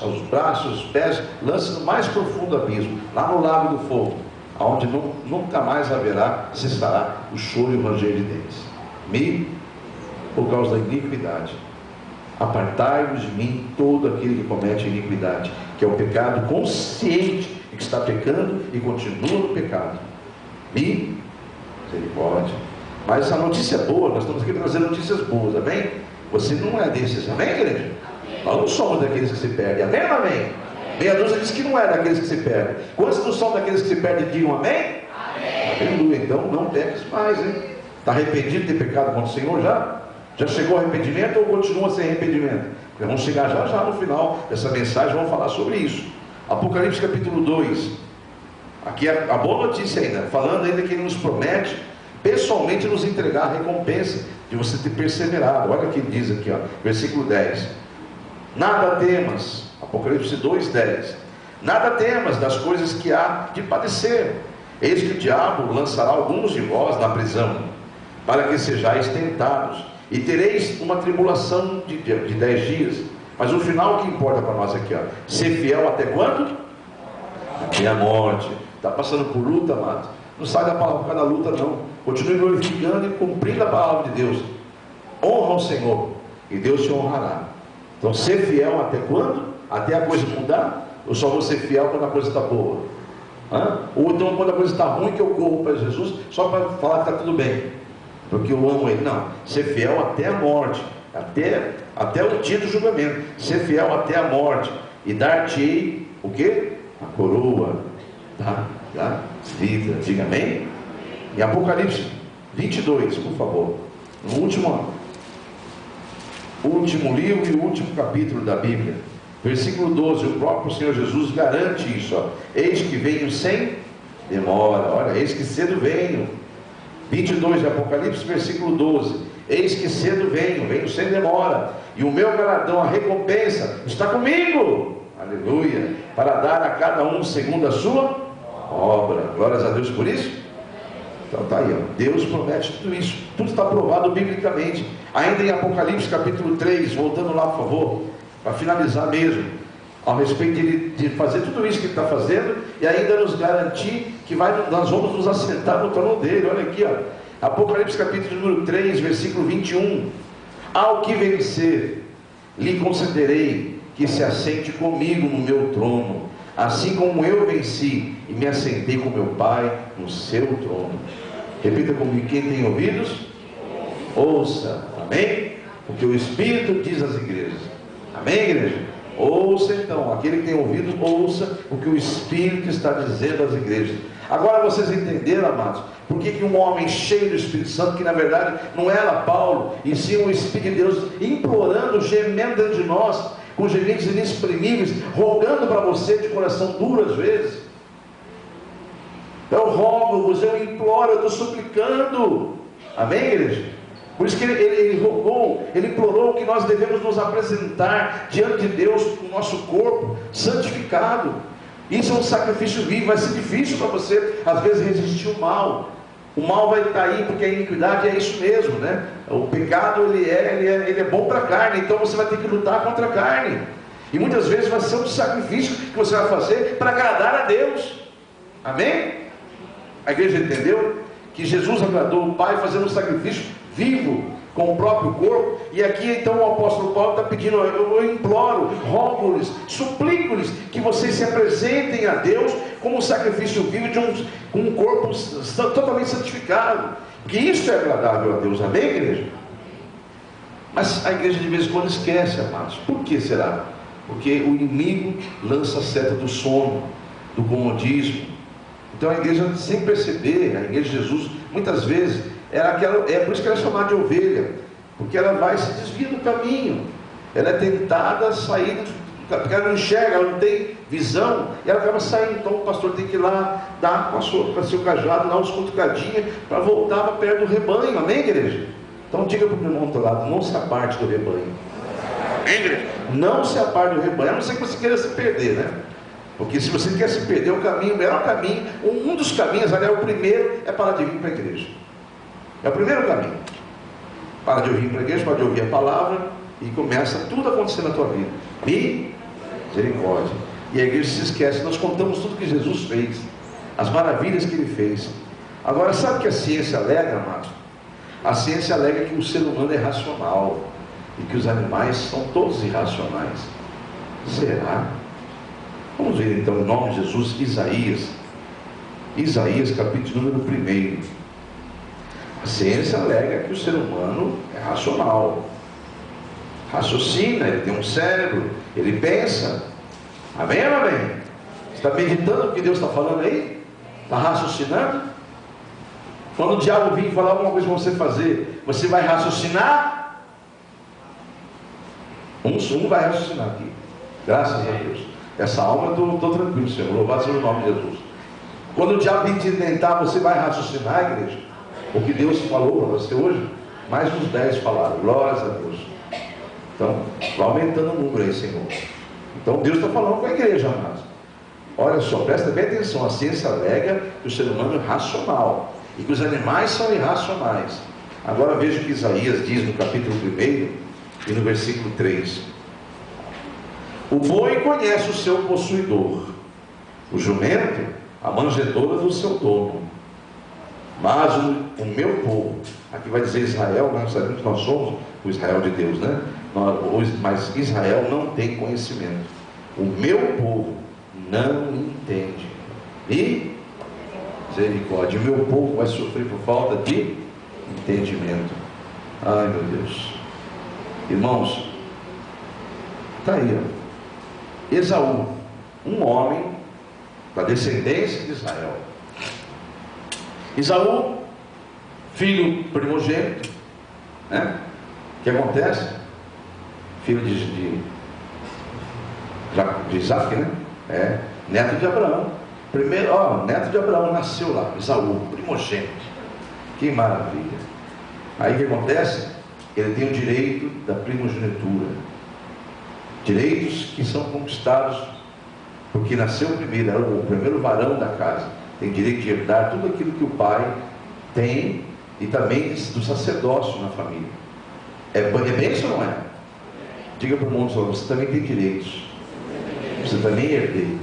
Speaker 1: aos braços, os pés, lance no mais profundo abismo, lá no lago do fogo, onde nunca mais haverá, cessará o choro e o ranger de dentes. Por causa da iniquidade. Apartai-vos de mim, todo aquele que comete iniquidade, que é o pecado consciente de que está pecando e continua no pecado. Misericórdia. Mas essa notícia é boa. Nós estamos aqui para trazer notícias boas, amém? Você não é desses, amém, igreja? Nós não somos daqueles que se perdem, amém ou amém? Meia dúzia diz que não é daqueles que se perdem. Quantos não são daqueles que se perdem, digam amém? Amém. Aleluia. Então não peques mais, hein? Está arrependido de ter pecado contra o Senhor já? Já chegou ao arrependimento ou continua sem arrependimento? Porque vamos chegar já no final dessa mensagem, vamos falar sobre isso. Apocalipse capítulo 2. Aqui a boa notícia ainda, falando ainda que ele nos promete pessoalmente nos entregar a recompensa de você ter perseverado. Olha o que ele diz aqui, ó, versículo 10. Nada temas, Apocalipse 2:10. Nada temas das coisas que há de padecer. Eis que o diabo lançará alguns de vós na prisão, para que sejais tentados, e tereis uma tribulação de 10 dias. Mas o final que importa para nós aqui, ó, ser fiel até quando? Até a morte. Está passando por luta, amado? Não sai da palavra por causa da luta, não. Continue glorificando e cumprindo a palavra de Deus. Honra o Senhor, e Deus te honrará. Então, ser fiel até quando? Até a coisa mudar? Eu só vou ser fiel quando a coisa está boa? Ou então quando a coisa está ruim, que eu corro para Jesus só para falar que está tudo bem, porque eu amo Ele? Não, ser fiel até a morte, até o dia do julgamento. Ser fiel até a morte, e dar-te-ei o quê? A coroa da vida. Diga amém? Em Apocalipse 22, por favor, no último livro e o último capítulo da Bíblia, versículo 12, o próprio Senhor Jesus garante isso, ó. Eis que venho sem demora. Olha, eis que cedo venho. 22 de Apocalipse, versículo 12. Eis que cedo venho sem demora, e o meu galardão, a recompensa, está comigo, aleluia, para dar a cada um segundo a sua obra. Glórias a Deus por isso. Então está aí, ó. Deus promete tudo isso, tudo está provado biblicamente. Ainda em Apocalipse capítulo 3, voltando lá por favor, para finalizar mesmo, a respeito de fazer tudo isso que ele está fazendo, e ainda nos garantir que nós vamos nos assentar no trono dele. Olha aqui, ó, Apocalipse capítulo número 3, versículo 21. Ao que vencer, lhe concederei que se assente comigo no meu trono, assim como eu venci e me assentei com meu Pai no seu trono. Repita comigo: quem tem ouvidos, ouça. Amém? Porque o Espírito diz às igrejas. Amém, igreja? Ouça então, aquele que tem ouvidos, ouça o que o Espírito está dizendo às igrejas. Agora vocês entenderam, amados, por que um homem cheio do Espírito Santo, que na verdade não era Paulo, e sim o Espírito de Deus implorando, gemendo dentro de nós, com gemidos inexprimíveis, rogando para você de coração duro às vezes. Eu rogo-vos, eu imploro, eu estou suplicando. Amém, igreja? Por isso que ele rogou, ele implorou que nós devemos nos apresentar diante de Deus com o nosso corpo santificado. Isso é um sacrifício vivo. Vai ser difícil para você às vezes resistir ao mal. O mal vai estar aí, porque a iniquidade é isso mesmo, né? O pecado ele é bom para a carne, então você vai ter que lutar contra a carne. E muitas vezes vai ser um sacrifício que você vai fazer para agradar a Deus. Amém? A igreja entendeu que Jesus agradou o Pai fazendo um sacrifício vivo com o próprio corpo. E aqui então o apóstolo Paulo está pedindo: eu imploro, rogo-lhes, suplico-lhes que vocês se apresentem a Deus como um sacrifício vivo com um corpo totalmente santificado, porque isso é agradável a Deus. Amém, igreja? Mas a igreja de vez em quando esquece, amados. Por que será? Porque o inimigo lança a seta do sono, do comodismo. Então a igreja, sem perceber, a igreja de Jesus, muitas vezes, é por isso que ela é chamada de ovelha, porque ela vai se desvia do caminho, ela é tentada a sair, porque ela não enxerga, ela não tem visão, e ela acaba saindo. Então o pastor tem que ir lá, dar com o seu cajado, dar uns cutucadinhas, para voltar para perto do rebanho. Amém, igreja? Então diga para o meu irmão do outro lado: não se aparte do rebanho. Amém, igreja? Não se aparte do rebanho, a não ser que você queira se perder, né? Porque se você quer se perder, o caminho, o melhor caminho, um dos caminhos, aliás, o primeiro é parar de vir para a igreja. É o primeiro caminho. Para de ouvir para a igreja, para de ouvir a palavra, e começa tudo a acontecer na tua vida. Misericórdia. E a igreja se esquece. Nós contamos tudo que Jesus fez, as maravilhas que ele fez. Agora, sabe o que a ciência alega, amados? A ciência alega que o ser humano é racional e que os animais são todos irracionais. Será? Vamos ver então, em nome de Jesus, Isaías capítulo número 1. A ciência alega que o ser humano é racional, raciocina, ele tem um cérebro, ele pensa. Amém ou não amém? Está meditando o que Deus está falando aí? Está raciocinando? Quando o diabo vir falar alguma coisa para você fazer, você vai raciocinar? Um vai raciocinar aqui, graças a Deus. Essa alma eu estou tranquilo, Senhor, louvado seja o nome de Jesus. Quando o diabo vir te tentar, você vai raciocinar, igreja? O que Deus falou para você hoje? mais uns 10 falaram, glórias a Deus. Então, vai aumentando o número aí, Senhor. Então Deus está falando com a igreja, amados. Olha só, presta bem atenção, a ciência alega que o ser humano é racional e que os animais são irracionais. Agora veja o que Isaías diz no capítulo 1 e no versículo 3. O boi conhece o seu possuidor, o jumento a manjedoura do seu dono. Mas o meu povo, aqui vai dizer Israel, nós sabemos que nós somos o Israel de Deus, né? Mas Israel não tem conhecimento. O meu povo não entende. E misericórdia, o meu povo vai sofrer por falta de entendimento. Ai, meu Deus. Irmãos, está aí, ó. Esaú, um homem da descendência de Israel. Esaú, filho primogênito, né? O que acontece? Filho de Isaac, né? Neto de Abraão. Primeiro, neto de Abraão nasceu lá, Esaú, primogênito. Que maravilha. Aí o que acontece? Ele tem o direito da primogenitura. Direitos que são conquistados porque nasceu primeiro, era o primeiro varão da casa. Tem direito de herdar tudo aquilo que o pai tem e também do sacerdócio na família. É bênção ou não é? Diga para o mundo, você também tem direitos. Você também é herdeiro.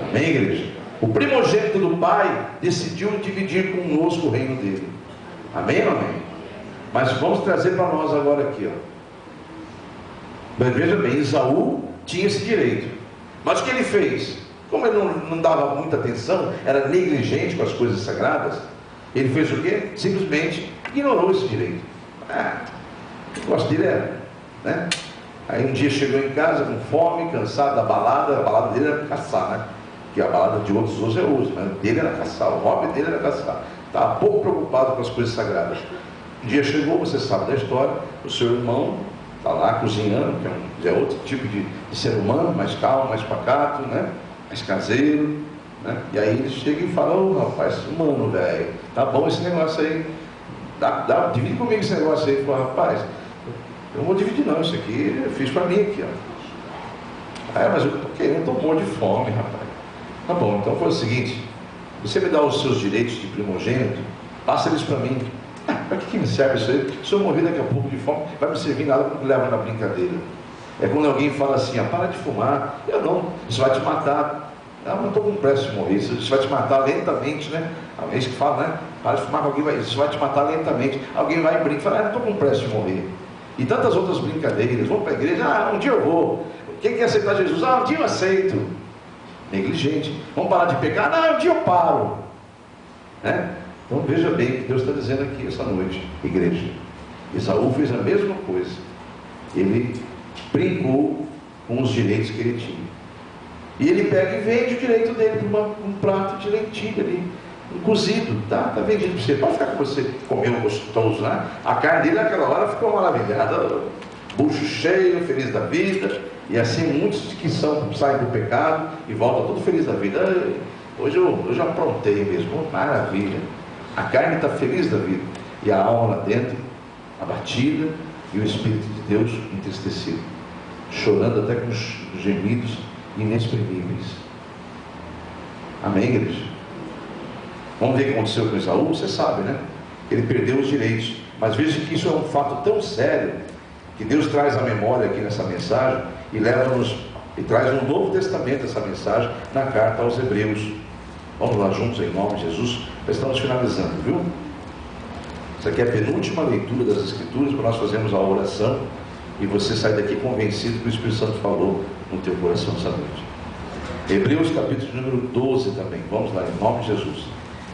Speaker 1: Amém, igreja? O primogênito do pai decidiu dividir conosco o reino dele. Amém ou amém? Mas vamos trazer para nós agora aqui, ó. Mas veja bem, Esaú tinha esse direito. Mas o que ele fez? Como ele não dava muita atenção, era negligente com as coisas sagradas, ele fez o quê? Simplesmente ignorou esse direito. O negócio dele era, né? Aí um dia chegou em casa com fome, cansado da balada. A balada dele era caçar, né? Que a balada de outros hoje é uso, mas dele era caçar, o hobby dele era caçar. Estava pouco preocupado com as coisas sagradas. Um dia chegou, você sabe da história, o seu irmão está lá cozinhando, que é outro tipo de ser humano, mais calmo, mais pacato, né? Mais caseiro, né? E aí ele chega e fala: ô rapaz, mano, velho, tá bom esse negócio aí, divide comigo esse negócio aí. Ele falou: rapaz, eu não vou dividir não, isso aqui eu fiz para mim aqui, ó. Mas eu tô querendo, tô morto de fome, rapaz. Tá bom, então foi o seguinte: você me dá os seus direitos de primogênito, passa eles para mim. Para que me serve isso aí? Se eu morrer daqui a pouco de fome, vai me servir nada porque me leva na brincadeira. É quando alguém fala assim: para de fumar. Eu não, isso vai te matar. Não estou com pressa de morrer, isso vai te matar lentamente, né? É isso que fala, né? Para de fumar, isso vai te matar lentamente. Alguém vai e brinca e fala: não estou com pressa de morrer. E tantas outras brincadeiras. Vamos para a igreja: um dia eu vou. Quem quer aceitar Jesus? Um dia eu aceito. Negligente. Vamos parar de pecar? Não, um dia eu paro, né? Então veja bem o que Deus está dizendo aqui essa noite, igreja. Esaú fez a mesma coisa. Ele brincou com os direitos que ele tinha. E ele pega e vende o direito dele por um prato de lentilha ali, um cozido, tá vendido para você. Pode ficar com você, comer um gostoso, né? A carne dele naquela hora ficou maravilhada, bucho cheio, feliz da vida. E assim muitos que saem do pecado e voltam todo feliz da vida. Hoje eu já aprontei mesmo, maravilha. A carne está feliz da vida e a alma lá dentro abatida e o Espírito de Deus entristecido, chorando até com gemidos inexprimíveis. Amém, igreja? Vamos ver o que aconteceu com Esaú. Você sabe, né? Ele perdeu os direitos. Mas veja que isso é um fato tão sério que Deus traz à memória aqui nessa mensagem e leva-nos e traz no Novo Testamento essa mensagem na carta aos Hebreus. Vamos lá juntos em nome de Jesus. Já estamos finalizando, viu? Isso aqui é a penúltima leitura das Escrituras para nós fazermos a oração e você sai daqui convencido que o Espírito Santo falou no teu coração essa noite. Hebreus capítulo número 12 também. Vamos lá em nome de Jesus.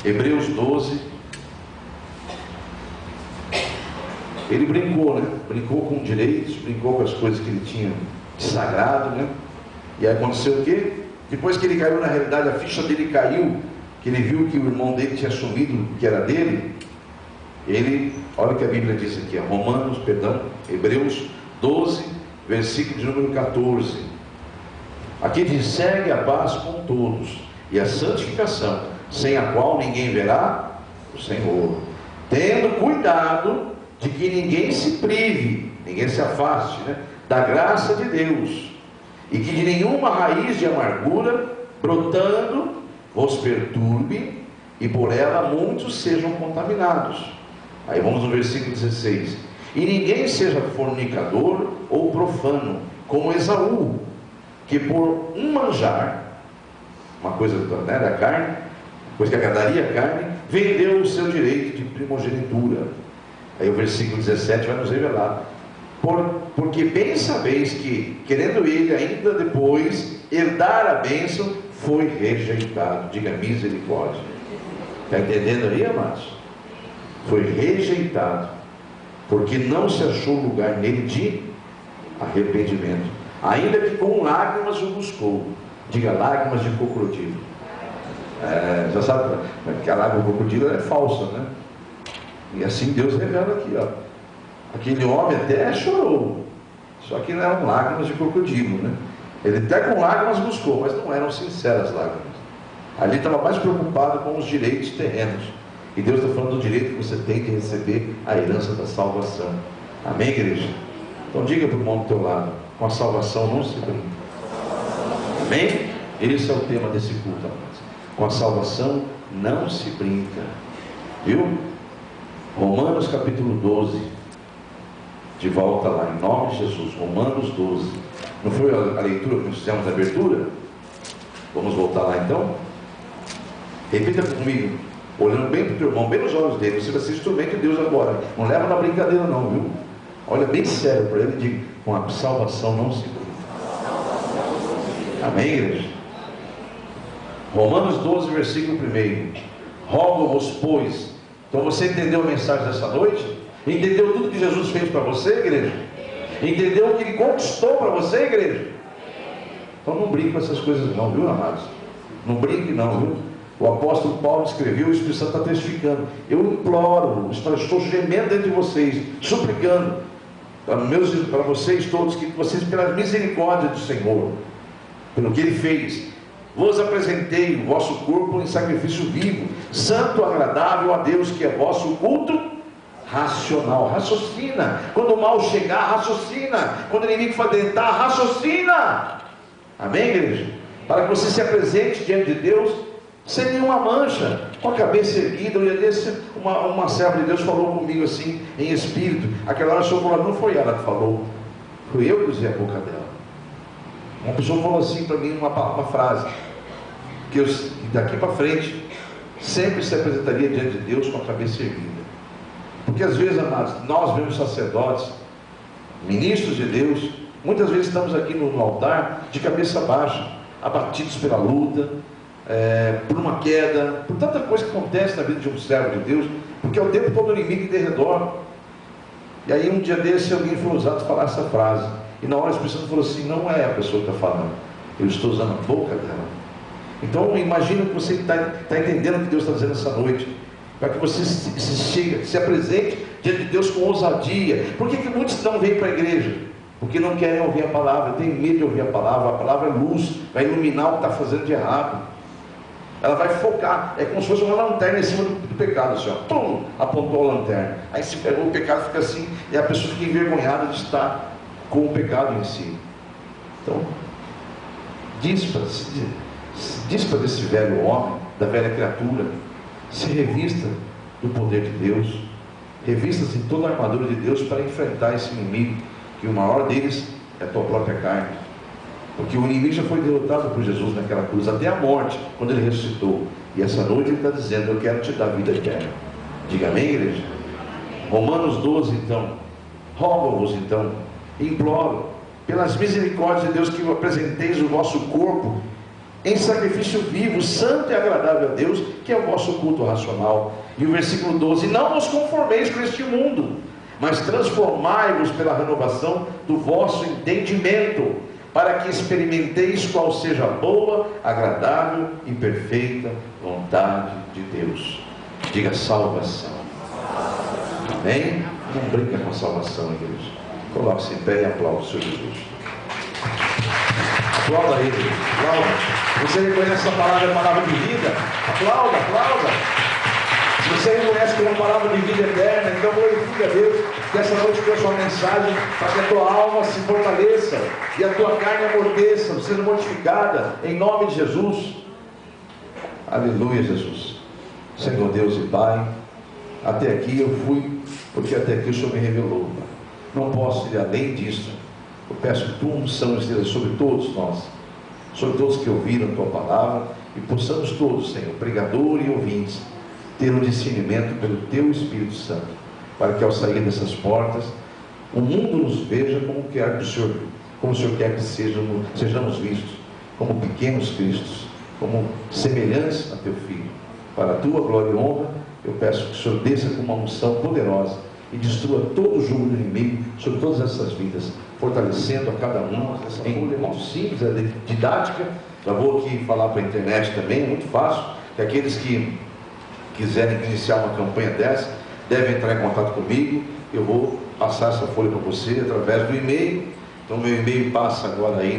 Speaker 1: Hebreus 12. Ele brincou, né? Brincou com direitos, brincou com as coisas que ele tinha de sagrado, né? E aí aconteceu o quê? Depois que ele caiu, na realidade, a ficha dele caiu, que ele viu que o irmão dele tinha assumido o que era dele. Ele, olha o que a Bíblia diz aqui, Hebreus 12, versículo de número 14. Aqui diz: segue a paz com todos e a santificação, sem a qual ninguém verá o Senhor, tendo cuidado de que ninguém se prive, ninguém se afaste, né, da graça de Deus, e que de nenhuma raiz de amargura brotando vos perturbe, e por ela muitos sejam contaminados. Aí vamos no versículo 16: e ninguém seja fornicador ou profano, como Esaú, que por um manjar, uma coisa, né, da carne, coisa que agradaria a carne, vendeu o seu direito de primogenitura. Aí o versículo 17 vai nos revelar: porque bem sabeis que, querendo ele ainda depois herdar a bênção, foi rejeitado. Diga misericórdia. Está entendendo aí, amados? Foi rejeitado, porque não se achou lugar nele de arrependimento, ainda que com lágrimas o buscou. Diga lágrimas de crocodilo. Já sabe que a lágrima do crocodilo é falsa, né? E assim Deus revela aqui, ó. Aquele homem até chorou, só que não eram lágrimas de crocodilo, né? Ele até com lágrimas buscou, mas não eram sinceras lágrimas. Ali estava mais preocupado com os direitos terrenos, e Deus está falando do direito que você tem de receber a herança da salvação. Amém, igreja? Então diga para o irmão do teu lado: com a salvação não se brinca. Amém? Esse é o tema desse culto, amados. Com a salvação não se brinca. Viu? Romanos capítulo 12. De volta lá, em nome de Jesus. Romanos 12. Não foi a leitura que nós fizemos na abertura? Vamos voltar lá então? Repita comigo, olhando bem para o teu irmão, bem nos olhos dele. Você vai ser instrumento de Deus agora. Não leva na brincadeira não, viu? Olha bem sério para ele e diga: com a salvação não se brinca. Amém, igreja? Romanos 12, versículo 1: rogo-vos, pois. Então você entendeu a mensagem dessa noite? Entendeu tudo que Jesus fez para você, igreja? Entendeu o que Ele conquistou para você, igreja? Então não brinque com essas coisas não, viu, amados? Não brinque não, viu? O apóstolo Paulo escreveu, o Espírito Santo está testificando. Eu imploro, estou gemendo dentro de vocês, suplicando para vocês todos, que vocês, pela misericórdia do Senhor, pelo que Ele fez, vos apresentei o vosso corpo em sacrifício vivo, santo, agradável a Deus, que é vosso culto racional. Raciocina. Quando o mal chegar, raciocina. Quando o inimigo for tentar, raciocina. Amém, igreja? Para que você se apresente diante de Deus sem nenhuma mancha, com a cabeça erguida. Um dia desse, uma serva de Deus falou comigo assim, em espírito. Aquela hora o Senhor falou: não foi ela que falou, foi eu que usei a boca dela. Uma pessoa falou assim para mim, uma frase, que eu daqui para frente sempre se apresentaria diante de Deus com a cabeça erguida. Porque às vezes, amados, nós vemos sacerdotes, ministros de Deus, muitas vezes estamos aqui no altar de cabeça baixa, abatidos pela luta, por uma queda, por tanta coisa que acontece na vida de um servo de Deus, porque é o tempo todo o inimigo de redor. E aí um dia desse alguém foi ousado falar essa frase, e na hora a Espírito Santo falou assim: não é a pessoa que está falando, eu estou usando a boca dela. Então imagina que você está entendendo o que Deus está dizendo essa noite, para que você se apresente diante de Deus com ousadia. Por que muitos não vêm para a igreja? Porque não querem ouvir a palavra, tem medo de ouvir a palavra é luz, vai iluminar o que está fazendo de errado. Ela vai focar, é como se fosse uma lanterna em cima do pecado, assim, ó, pum, apontou a lanterna, aí se pegou o pecado, fica assim, e a pessoa fica envergonhada de estar com o pecado em si. Então, dispa desse velho homem, da velha criatura, se revista do poder de Deus, revista-se em toda a armadura de Deus para enfrentar esse inimigo, que o maior deles é a tua própria carne. Porque o inimigo já foi derrotado por Jesus naquela cruz, até a morte, quando ele ressuscitou. E essa noite ele está dizendo: eu quero te dar vida eterna. Diga amém, igreja? Romanos 12, então. Rogo-vos, então, imploro, pelas misericórdias de Deus, que apresenteis o vosso corpo em sacrifício vivo, santo e agradável a Deus, que é o vosso culto racional. E o versículo 12: não vos conformeis com este mundo, mas transformai-vos pela renovação do vosso entendimento, para que experimenteis qual seja a boa, agradável e perfeita vontade de Deus. Diga salvação. Amém? Não brinca com a salvação, igreja. Coloque-se em pé e aplaude o Senhor Jesus. Aplauda ele, aplauda. Você reconhece essa palavra, é palavra de vida? Aplauda, aplauda. Se você reconhece que é uma palavra de vida eterna, então glorifique a Deus, que essa noite foi a sua mensagem, para que a tua alma se fortaleça e a tua carne amorteça, seja mortificada, em nome de Jesus. Aleluia, Jesus. Senhor Deus e Pai, até aqui eu fui, porque até aqui o Senhor me revelou. Não posso ir além disso. Eu peço que tua unção esteja sobre todos nós, sobre todos que ouviram a tua palavra, e possamos todos, Senhor, pregador e ouvintes, ter um discernimento pelo teu Espírito Santo, para que ao sair dessas portas, o mundo nos veja como quer que o Senhor, como o Senhor quer que sejamos vistos, como pequenos cristos, como semelhantes a teu Filho. Para a tua glória e honra, eu peço que o Senhor desça com uma unção poderosa e destrua todo o jugo do inimigo sobre todas essas vidas, fortalecendo a cada um. Em muito simples, é didática. Já vou aqui falar para a internet também, é muito fácil, que aqueles que quiserem iniciar uma campanha dessa, devem entrar em contato comigo. Eu vou passar essa folha para você através do e-mail. Então meu e-mail passa agora aí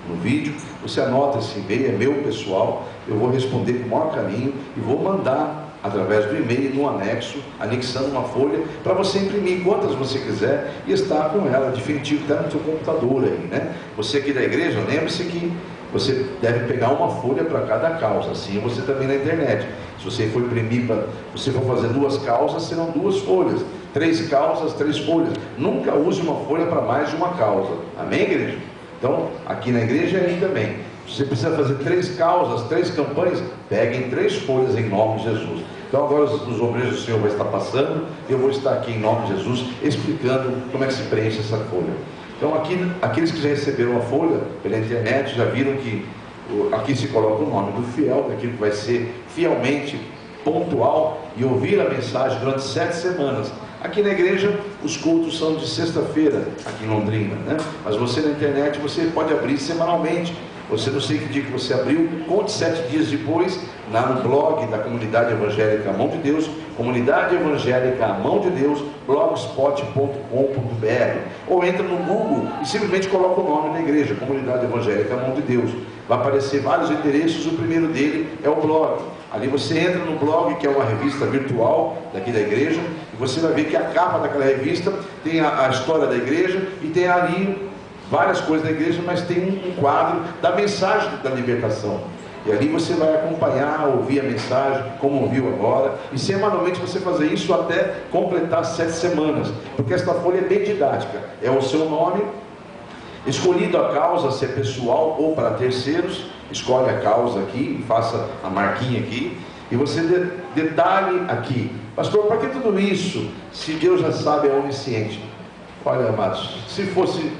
Speaker 1: no vídeo. Você anota esse e-mail, é meu pessoal. Eu vou responder com o maior carinho e vou mandar através do e-mail, no anexo, anexando uma folha, para você imprimir quantas você quiser e estar com ela, definitivo, até no seu computador aí, né? Você aqui da igreja, lembre-se que você deve pegar uma folha para cada causa, assim você também na internet. Se você for imprimir, você for fazer 2 causas, serão 2 folhas, 3 causas, 3 folhas. Nunca use uma folha para mais de uma causa, amém, igreja? Então, aqui na igreja aí também. Você precisa fazer 3 causas, 3 campanhas, peguem 3 folhas em nome de Jesus. Então agora os obreiros do Senhor vai estar passando, eu vou estar aqui em nome de Jesus, explicando como é que se preenche essa folha. Então aqui, aqueles que já receberam a folha pela internet, já viram que aqui se coloca o nome do fiel, daquilo que vai ser fielmente pontual e ouvir a mensagem durante 7 semanas. Aqui na igreja, os cultos são de sexta-feira, aqui em Londrina, né? Mas você na internet, você pode abrir semanalmente. Você não sei que dia que você abriu, conte 7 dias depois, lá no blog da Comunidade Evangélica A Mão de Deus, Comunidade Evangélica A Mão de Deus, blogspot.com.br, ou entra no Google e simplesmente coloca o nome da igreja, Comunidade Evangélica A Mão de Deus. Vai aparecer vários endereços, o primeiro dele é o blog. Ali você entra no blog, que é uma revista virtual daqui da igreja, e você vai ver que a capa daquela revista tem a história da igreja, e tem ali várias coisas da igreja, mas tem um quadro da mensagem da libertação. E ali você vai acompanhar, ouvir a mensagem, como ouviu agora, e semanalmente você fazer isso até completar 7 semanas, porque esta folha é bem didática, é o seu nome, escolhido a causa, se é pessoal ou para terceiros, escolhe a causa aqui, faça a marquinha aqui, e você detalhe aqui, pastor, para que tudo isso, se Deus já sabe, é onisciente? Olha, amados, se fosse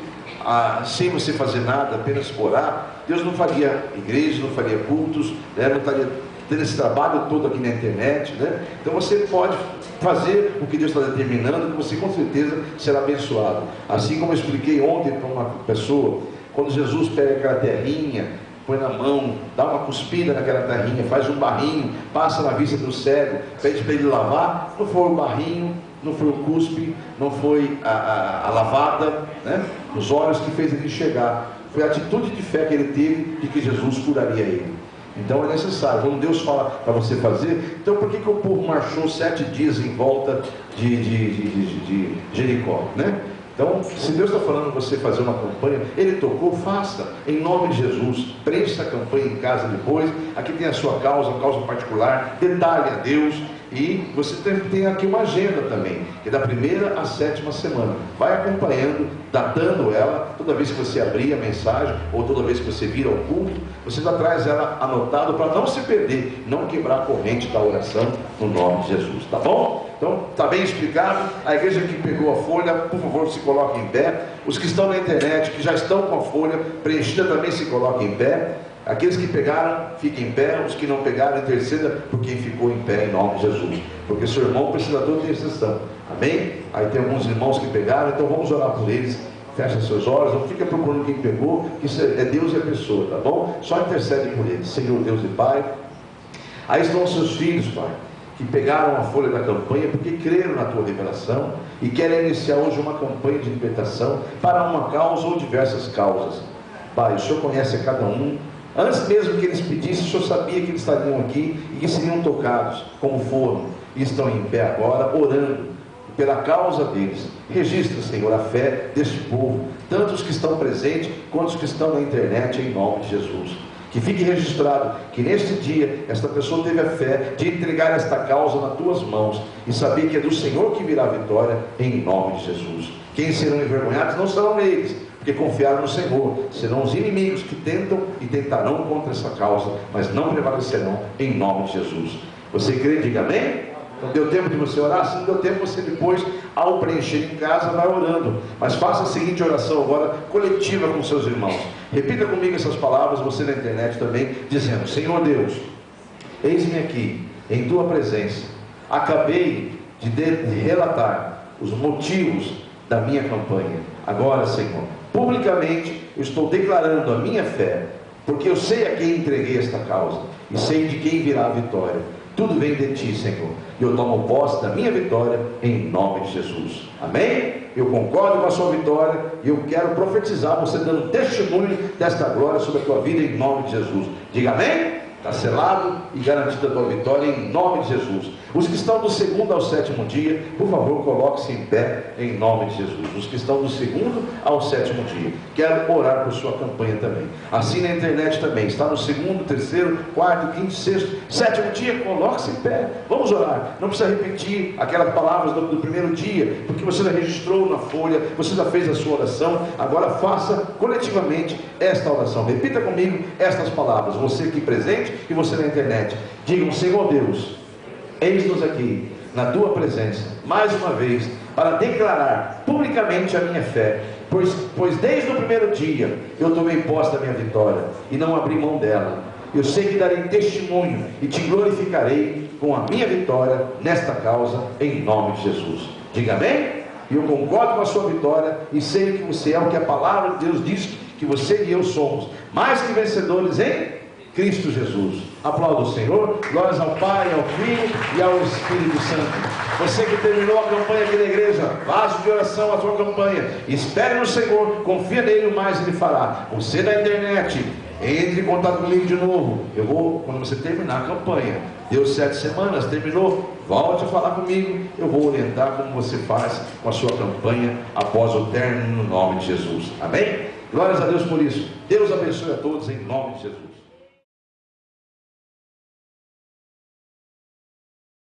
Speaker 1: sem você fazer nada, apenas orar, Deus não faria igreja, não faria cultos, né? Não estaria tendo esse trabalho todo aqui na internet, né? Então você pode fazer o que Deus está determinando, que você com certeza será abençoado. Assim como eu expliquei ontem para uma pessoa, quando Jesus pega aquela terrinha, põe na mão, dá uma cuspida naquela terrinha, faz um barrinho, passa na vista do cego, pede para ele lavar, não foi o barrinho, não foi o cuspe, não foi a lavada, né, nos olhos que fez ele chegar, foi a atitude de fé que ele teve de que Jesus curaria ele. Então é necessário, quando Deus fala para você fazer, então por que o povo marchou 7 dias em volta de Jericó, né? Então, se Deus está falando você fazer uma campanha, Ele tocou, faça, em nome de Jesus. Preencha essa campanha em casa depois. Aqui tem a sua causa particular, detalhe a Deus. E você tem aqui uma agenda também, que é da 1ª à 7ª semana. Vai acompanhando, datando ela, toda vez que você abrir a mensagem, ou toda vez que você vir ao culto, você já traz ela anotado para não se perder, não quebrar a corrente da oração no nome de Jesus, tá bom? Então, está bem explicado. A igreja que pegou a folha, por favor, se coloque em pé. Os que estão na internet, que já estão com a folha preenchida, também se coloquem em pé. Aqueles que pegaram, fiquem em pé. Os que não pegaram, interceda por quem ficou em pé, em nome de Jesus. Porque seu irmão precisa de intercessão. Amém? Aí tem alguns irmãos que pegaram, então vamos orar por eles. Fecha seus olhos, não fica procurando quem pegou, que isso é Deus e a pessoa, tá bom? Só intercede por eles. Senhor Deus e Pai, aí estão os seus filhos, Pai, que pegaram a folha da campanha porque creram na tua revelação e querem iniciar hoje uma campanha de libertação para uma causa ou diversas causas. Pai, o Senhor conhece a cada um. Antes mesmo que eles pedissem, o Senhor sabia que eles estariam aqui e que seriam tocados como foram. e estão em pé agora, orando pela causa deles. Registra, Senhor, a fé deste povo, tanto os que estão presentes, quanto os que estão na internet, em nome de Jesus. Que fique registrado que neste dia, esta pessoa teve a fé de entregar esta causa nas tuas mãos, e saber que é do Senhor que virá a vitória, em nome de Jesus. Quem serão envergonhados não serão eles, porque confiaram no Senhor. Serão os inimigos que tentam e tentarão contra essa causa, mas não prevalecerão, em nome de Jesus. Você crê? Diga amém. Não deu tempo de você orar? Se não deu tempo, você depois, ao preencher em casa, vai orando. Mas faça a seguinte oração agora, coletiva com seus irmãos. Repita comigo essas palavras, você na internet também, dizendo: Senhor Deus, eis-me aqui, em tua presença. Acabei de relatar os motivos da minha campanha. Agora, Senhor, publicamente eu estou declarando a minha fé, porque eu sei a quem entreguei esta causa, e sei de quem virá a vitória. Tudo vem de ti, Senhor, e eu tomo posse da minha vitória, em nome de Jesus. Amém? Eu concordo com a sua vitória, e eu quero profetizar, você dando testemunho desta glória sobre a tua vida, em nome de Jesus. Diga amém? Está selado e garantida a tua vitória, em nome de Jesus. Os que estão do segundo ao sétimo dia, por favor, coloque-se em pé, em nome de Jesus. Os que estão do segundo ao sétimo dia, quero orar por sua campanha também. Assim na internet também, está no segundo, terceiro, quarto, quinto, sexto, sétimo dia, coloque-se em pé. Vamos orar. Não precisa repetir aquelas palavras do primeiro dia, porque você já registrou na folha, você já fez a sua oração. Agora faça coletivamente esta oração. Repita comigo estas palavras, você aqui presente e você na internet. Digam: Senhor Deus, eis-nos aqui na tua presença, mais uma vez, para declarar publicamente a minha fé, pois desde o primeiro dia eu tomei posse da minha vitória e não abri mão dela. Eu sei que darei testemunho e te glorificarei com a minha vitória nesta causa, em nome de Jesus. Diga amém? E eu concordo com a sua vitória, e sei que você é o que a palavra de Deus diz que você e eu somos, mais que vencedores em Cristo Jesus. Aplauda o Senhor. Glórias ao Pai, ao Filho e ao Espírito Santo. Você que terminou a campanha aqui na igreja, vaso de oração a sua campanha, espere no Senhor, confia nele, o mais ele fará. Você da internet, entre em contato comigo de novo. Eu vou, quando você terminar a campanha, deu 7 semanas, terminou, volte a falar comigo. Eu vou orientar como você faz com a sua campanha após o término, no nome de Jesus. Amém? Glórias a Deus por isso. Deus abençoe a todos, em nome de Jesus.